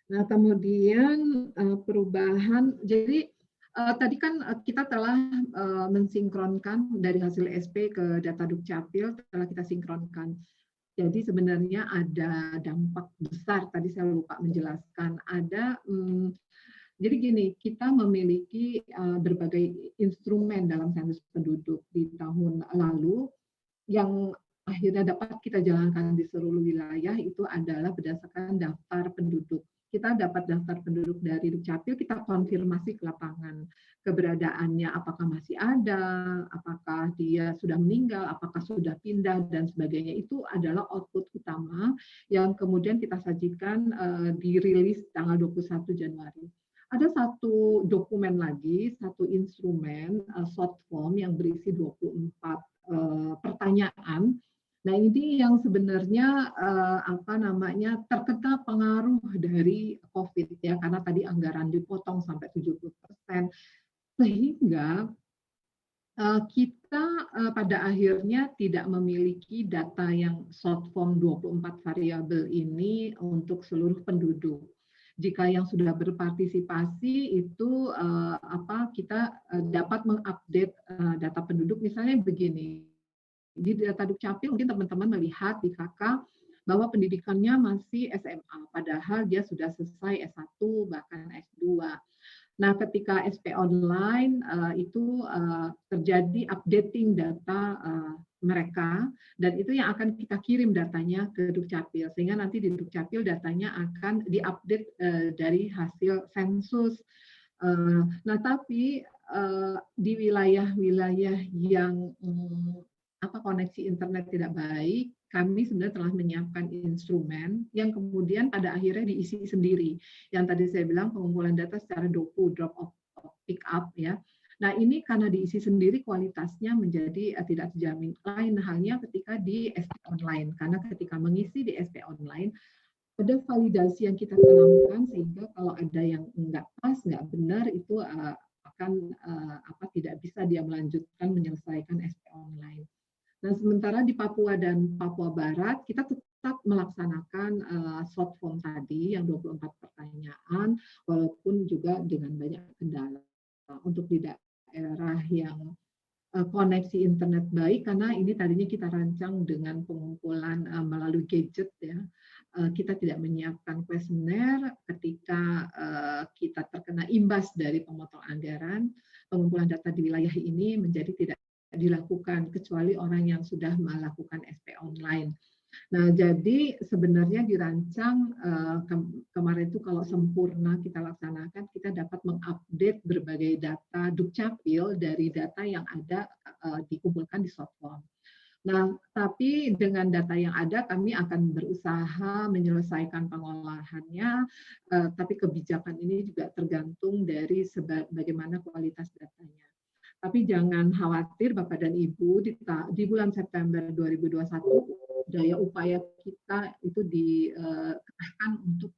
Nah, kemudian perubahan, jadi tadi kan kita telah mensinkronkan dari hasil SP ke data Dukcapil, telah kita sinkronkan. Jadi sebenarnya ada dampak besar, tadi saya lupa menjelaskan, ada jadi gini, kita memiliki berbagai instrumen dalam sensus penduduk di tahun lalu yang akhirnya dapat kita jalankan di seluruh wilayah, itu adalah berdasarkan daftar penduduk. Kita dapat daftar penduduk dari Dukcapil, kita konfirmasi ke lapangan keberadaannya, apakah masih ada, apakah dia sudah meninggal, apakah sudah pindah, dan sebagainya. Itu adalah output utama yang kemudian kita sajikan dirilis tanggal 21 Januari. Ada satu dokumen lagi, satu instrumen short form yang berisi 24 pertanyaan. Nah, ini yang sebenarnya terkena pengaruh dari COVID ya, karena tadi anggaran dipotong sampai 70%, sehingga kita pada akhirnya tidak memiliki data yang short form 24 variabel ini untuk seluruh penduduk. Jika yang sudah berpartisipasi itu kita dapat mengupdate data penduduk, misalnya begini. Di data Dukcapil mungkin teman-teman melihat di KK bahwa pendidikannya masih SMA, padahal dia sudah selesai S1 bahkan S2. Nah, ketika SP online itu terjadi updating data mereka, dan itu yang akan kita kirim datanya ke Dukcapil, sehingga nanti di Dukcapil datanya akan diupdate dari hasil sensus. Nah, tapi di wilayah-wilayah yang koneksi internet tidak baik, kami sebenarnya telah menyiapkan instrumen yang kemudian pada akhirnya diisi sendiri. Yang tadi saya bilang pengumpulan data secara DOKU, drop off pick up ya. Nah ini karena diisi sendiri kualitasnya menjadi tidak terjamin. Lain halnya ketika di SP online, karena ketika mengisi di SP online ada validasi yang kita tanamkan sehingga kalau ada yang nggak pas, nggak benar itu akan tidak bisa dia melanjutkan menyelesaikan SP online. Nah, sementara di Papua dan Papua Barat, kita tetap melaksanakan short form tadi yang 24 pertanyaan, walaupun juga dengan banyak kendala. Untuk di daerah yang koneksi internet baik, karena ini tadinya kita rancang dengan pengumpulan melalui gadget ya. Kita tidak menyiapkan kuesioner ketika kita terkena imbas dari pemotong anggaran, pengumpulan data di wilayah ini menjadi tidak dilakukan kecuali orang yang sudah melakukan SP online. Nah, jadi sebenarnya dirancang kemarin itu kalau sempurna kita laksanakan, kita dapat mengupdate berbagai data Dukcapil dari data yang ada dikumpulkan di short form. Nah, tapi dengan data yang ada kami akan berusaha menyelesaikan pengolahannya, tapi kebijakan ini juga tergantung dari bagaimana kualitas datanya. Tapi jangan khawatir Bapak dan Ibu, di bulan September 2021 daya upaya kita itu dikerahkan untuk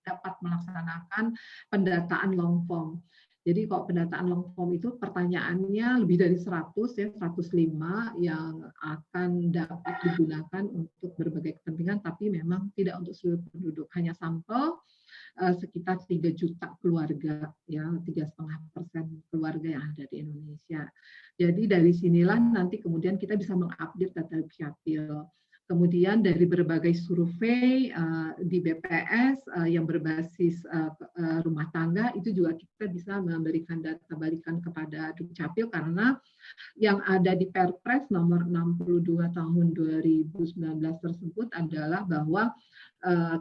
dapat melaksanakan pendataan long form. Jadi kalau pendataan long form itu pertanyaannya lebih dari 100 ya, 105 yang akan dapat digunakan untuk berbagai kepentingan, tapi memang tidak untuk seluruh penduduk, hanya sampel sekitar 3 juta keluarga, ya 3,5% keluarga yang ada di Indonesia. Jadi dari sinilah nanti kemudian kita bisa mengupdate data Dukcapil. Kemudian dari berbagai survei di BPS yang berbasis rumah tangga itu juga kita bisa memberikan data balikan kepada Dukcapil karena yang ada di Perpres nomor 62 tahun 2019 tersebut adalah bahwa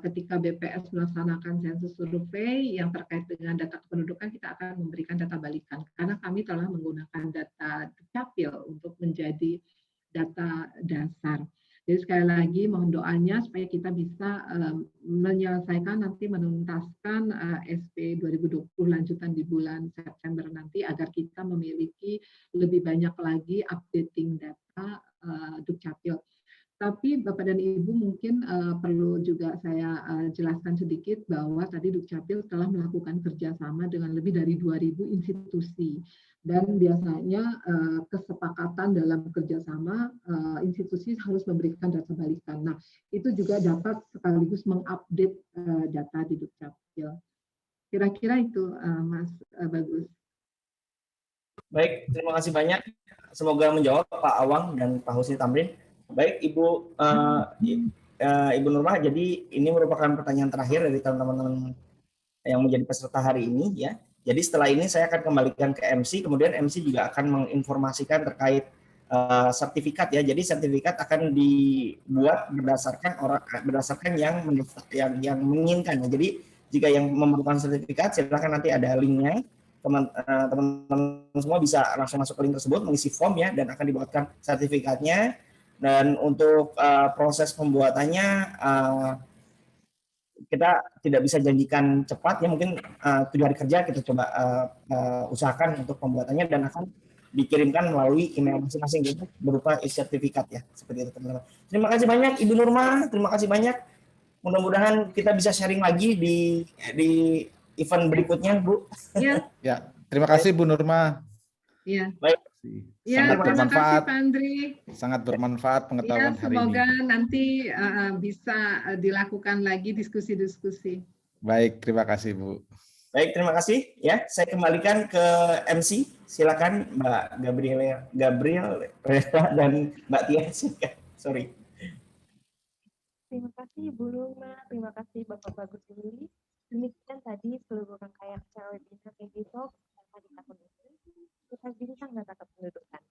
ketika BPS melaksanakan sensus survei yang terkait dengan data kependudukan, kita akan memberikan data balikan karena kami telah menggunakan data Dukcapil untuk menjadi data dasar. Jadi sekali lagi mohon doanya supaya kita bisa menyelesaikan nanti menuntaskan SP 2020 lanjutan di bulan September nanti agar kita memiliki lebih banyak lagi updating data Dukcapil. Tapi Bapak dan Ibu mungkin perlu juga saya jelaskan sedikit bahwa tadi Dukcapil telah melakukan kerjasama dengan lebih dari 2.000 institusi. Dan biasanya kesepakatan dalam kerjasama institusi harus memberikan data balikan. Nah, itu juga dapat sekaligus mengupdate data di Dukcapil. Kira-kira itu Mas Bagus. Baik, terima kasih banyak. Semoga menjawab Pak Awang dan Pak Husni Tamrin. Baik, Ibu Ibu Nurmah, jadi ini merupakan pertanyaan terakhir dari teman-teman yang menjadi peserta hari ini ya. Jadi setelah ini saya akan kembalikan ke MC, kemudian MC juga akan menginformasikan terkait sertifikat ya. Jadi sertifikat akan dibuat berdasarkan yang menginginkan. Jadi jika yang memerlukan sertifikat, silakan nanti ada linknya. Teman-teman semua bisa langsung masuk ke link tersebut, mengisi form ya, dan akan dibuatkan sertifikatnya. Dan untuk proses pembuatannya kita tidak bisa janjikan cepat ya, mungkin 7 hari kerja kita coba usahakan untuk pembuatannya dan akan dikirimkan melalui email masing-masing gitu, berupa sertifikat ya, seperti itu teman-teman. Terima kasih banyak Ibu Nurma, terima kasih banyak. Mudah-mudahan kita bisa sharing lagi di event berikutnya, Bu. Ya. Ya, terima kasih Bu Nurma. Ya. Baik. Ya, Sangat terima bermanfaat. kasih Pak Andri. Sangat bermanfaat pengetahuan hari ini. Semoga nanti bisa dilakukan lagi diskusi-diskusi. Baik, terima kasih Bu. Baik, terima kasih ya. Saya kembalikan ke MC. Silakan Mbak Gabriel dan Mbak Tia. Sorry. Terima kasih Bu Nurma, terima kasih Bapak Bagus Lili. Demikian tadi seluruh rangkaian acara webinar Talk di tahun ini. Kita bincang data kependudukan.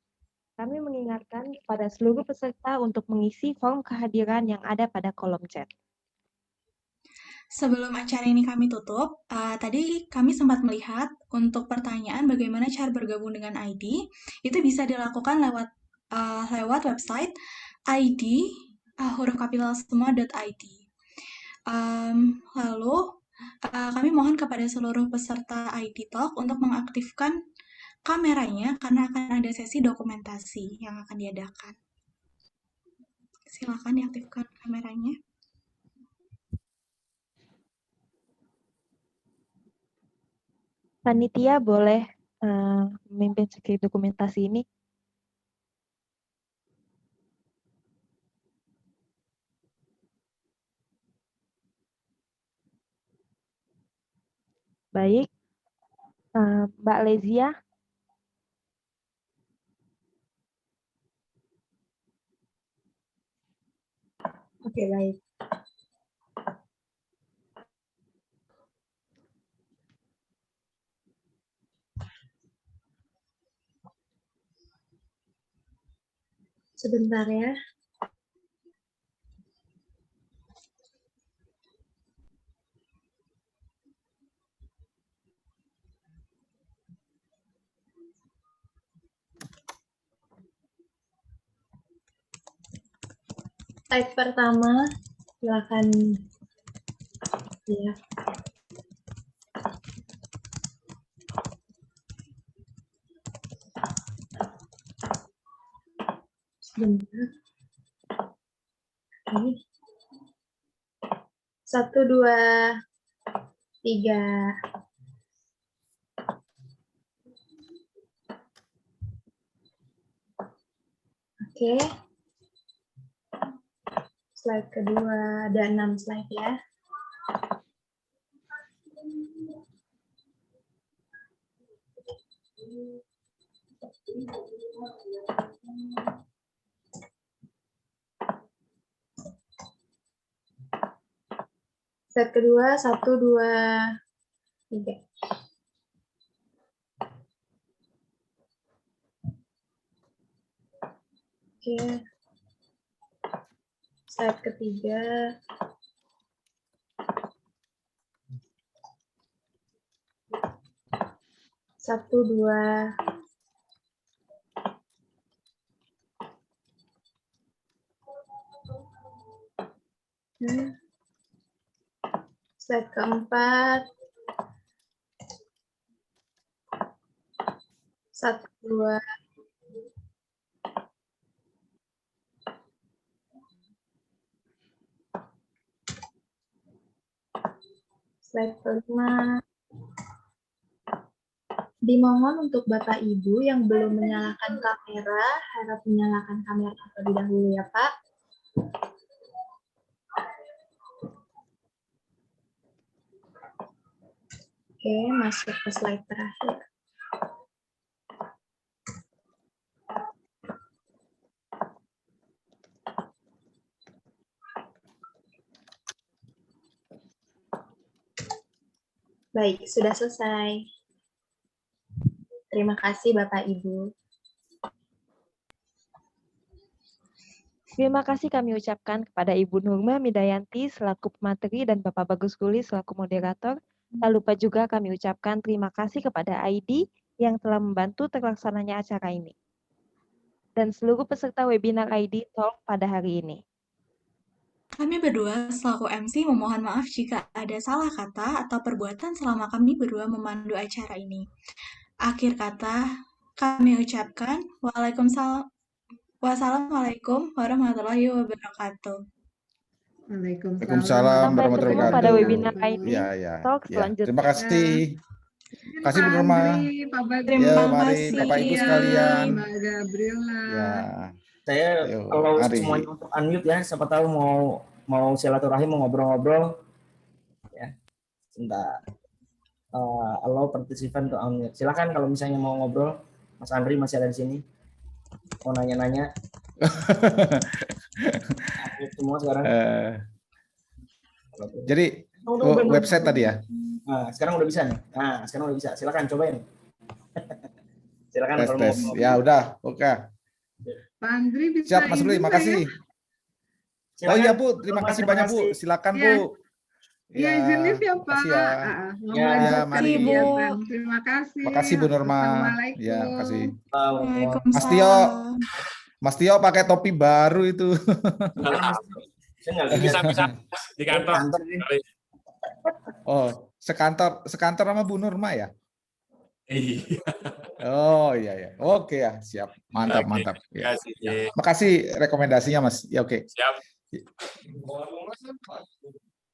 Kami mengingatkan kepada seluruh peserta untuk mengisi form kehadiran yang ada pada kolom chat. Sebelum acara ini kami tutup, tadi kami sempat melihat untuk pertanyaan bagaimana cara bergabung dengan ID, itu bisa dilakukan lewat lewat website id huruf kapital semua.id. Lalu kami mohon kepada seluruh peserta ID Talk untuk mengaktifkan kameranya karena akan ada sesi dokumentasi yang akan diadakan. Silakan diaktifkan kameranya. Panitia boleh memimpin sesi dokumentasi ini. Baik, Mbak Lezia. Oke, baik. Sebentar ya. Slide pertama, silakan ya. Sebentar. Oke. 1, 2, 3. Oke. Slide kedua, ada 6 slide ya. Slide kedua, 1, 2, 3. Oke. Slide ketiga. Satu, dua. Slide keempat. 1, 2. Slide kelima. Dimohon untuk Bapak Ibu yang belum menyalakan kamera, harap menyalakan kamera terlebih dahulu ya Pak. Oke, masuk ke slide terakhir. Baik, sudah selesai. Terima kasih Bapak Ibu. Terima kasih kami ucapkan kepada Ibu Nurma Midayanti selaku pemateri dan Bapak Bagus Guli selaku moderator. Tak lupa juga kami ucapkan terima kasih kepada ID yang telah membantu terlaksananya acara ini. Dan seluruh peserta webinar ID Talk pada hari ini. Kami berdua selaku MC memohon maaf jika ada salah kata atau perbuatan selama kami berdua memandu acara ini. Akhir kata, kami ucapkan wassalamualaikum warahmatullahi wabarakatuh. Waalaikumsalam Sampai warahmatullahi ketemu pada wabarakatuh. webinar ID Talk Ya. selanjutnya. Terima kasih. Terima kasih Bu Nurma. Terima Ya, mari kasih. Bapak Ibu sekalian. Mbak Gabriela. Ya. Saya Ayo, kalau mari. semuanya untuk unmute ya, siapa tahu mau silaturahim, mau ngobrol-ngobrol. Ya. Sebentar. Allow participant to unmute. Silakan kalau misalnya mau ngobrol. Mas Andri masih ada di sini. Mau nanya-nanya. Semua sekarang. Jadi website tadi ya. Nah, sekarang udah bisa nih. Nah, sekarang udah bisa. Silakan cobain. Silakan Tes, kalau tes. mau. Ya udah, oke. Pak Andri bisa Siap Mas izin Ruli, nggak makasih. Silakan. Oh iya Bu, terima kasih banyak Bu. Silakan Ya. Bu. Ya, izin ya Pak. Makasih ya. Mau Ya, melanjutkan mari. kegiatan. Terima kasih. Makasih Bu Nurma. Assalamualaikum. Ya, makasih. Waalaikumsalam. Mas Tio. Mas Tio pakai topi baru itu. Saya nggak lihat. Bisa-bisa di kantor. Kantor ini. Oh, sekantor sama Bu Nurma ya? Iya. Oh iya ya. Oke ya, siap. Mantap, Oke, mantap. Ya. kasih. Makasih rekomendasinya, Mas. Ya oke. Siap.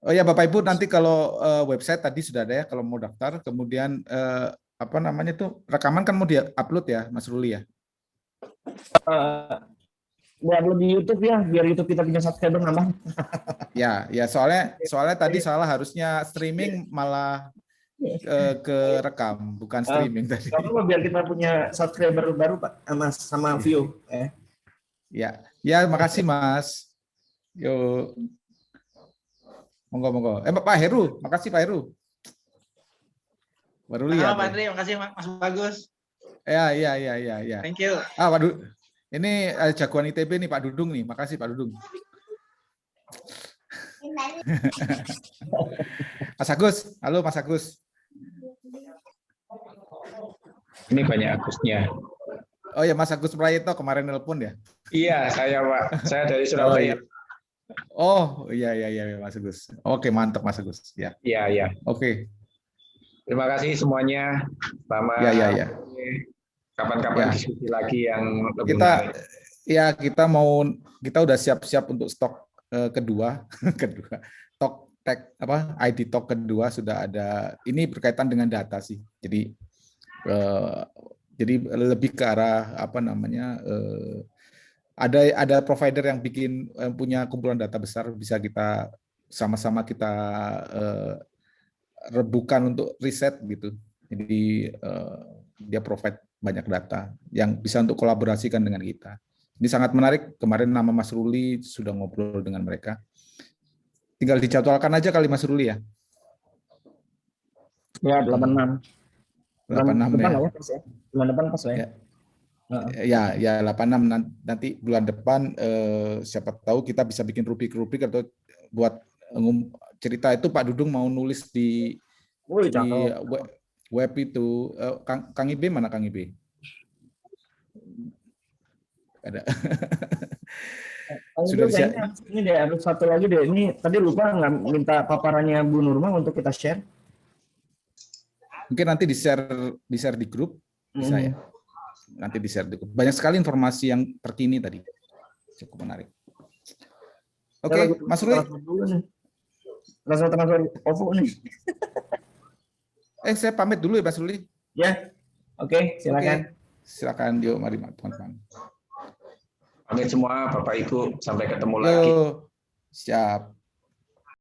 Oh ya, Bapak Ibu, nanti kalau website tadi sudah ada ya kalau mau daftar, kemudian apa namanya tuh rekaman kan mau di-upload ya, Mas Ruli ya? Upload di YouTube ya, biar YouTube kita punya subscriber nambah. Ya, soalnya tadi salah, harusnya streaming malah ke rekam, bukan streaming tadi. Kalau biar kita punya subscriber baru Pak, sama view. Ya, makasih Mas. Yuk. Monggo. Pak Heru, makasih Pak Heru. Baru lihat. Pak Andri, makasih Mas Bagus. Ya. Thank you. Waduh. Ini jagoan ITB nih Pak Dudung nih. Makasih Pak Dudung. Mas Agus, halo Mas Agus. Ini banyak Agusnya. Oh ya, Mas Agus Prayitno kemarin nelpon ya? Iya, saya Pak. Saya dari Surabaya. Oh iya Mas Agus. Oke, mantap Mas Agus. Ya. Iya. Oke. Terima kasih semuanya. Selamat. Ya. Kapan-kapan Ya. diskusi lagi yang lebih menarik. Kita udah siap-siap untuk stok kedua. Talk tech ID Talk kedua sudah ada. Ini berkaitan dengan data sih. Jadi lebih ke arah ada provider yang punya kumpulan data besar, bisa kita sama-sama kita rebukan untuk riset gitu. Jadi dia provide banyak data yang bisa untuk kolaborasikan dengan kita. Ini sangat menarik. Kemarin nama Mas Ruli sudah ngobrol dengan mereka. Tinggal dijadwalkan aja kali Mas Ruli ya. Ya, 86. 86 ya. Bulan depan pas ya. Ya 86 nanti bulan depan, siapa tahu kita bisa bikin rubrik-rubrik atau buat cerita itu Pak Dudung mau nulis di web itu. Kang Ibe mana Kang Ibe? Ada. Sudah siap. Ini deh, harus satu lagi deh. Ini tadi lupa nggak minta paparannya Bu Nurma untuk kita share. Mungkin nanti di-share di grup bisa ya. Nanti di-share di grup. Banyak sekali informasi yang terkini tadi. Cukup menarik. Oke, Mas Ruli. Transfer OVO nih. Saya pamit dulu ya Mas Ruli. Ya. Oke, silakan. Silakan, yuk mari teman-teman. Pamit semua Bapak Ibu, sampai ketemu lagi. Siap.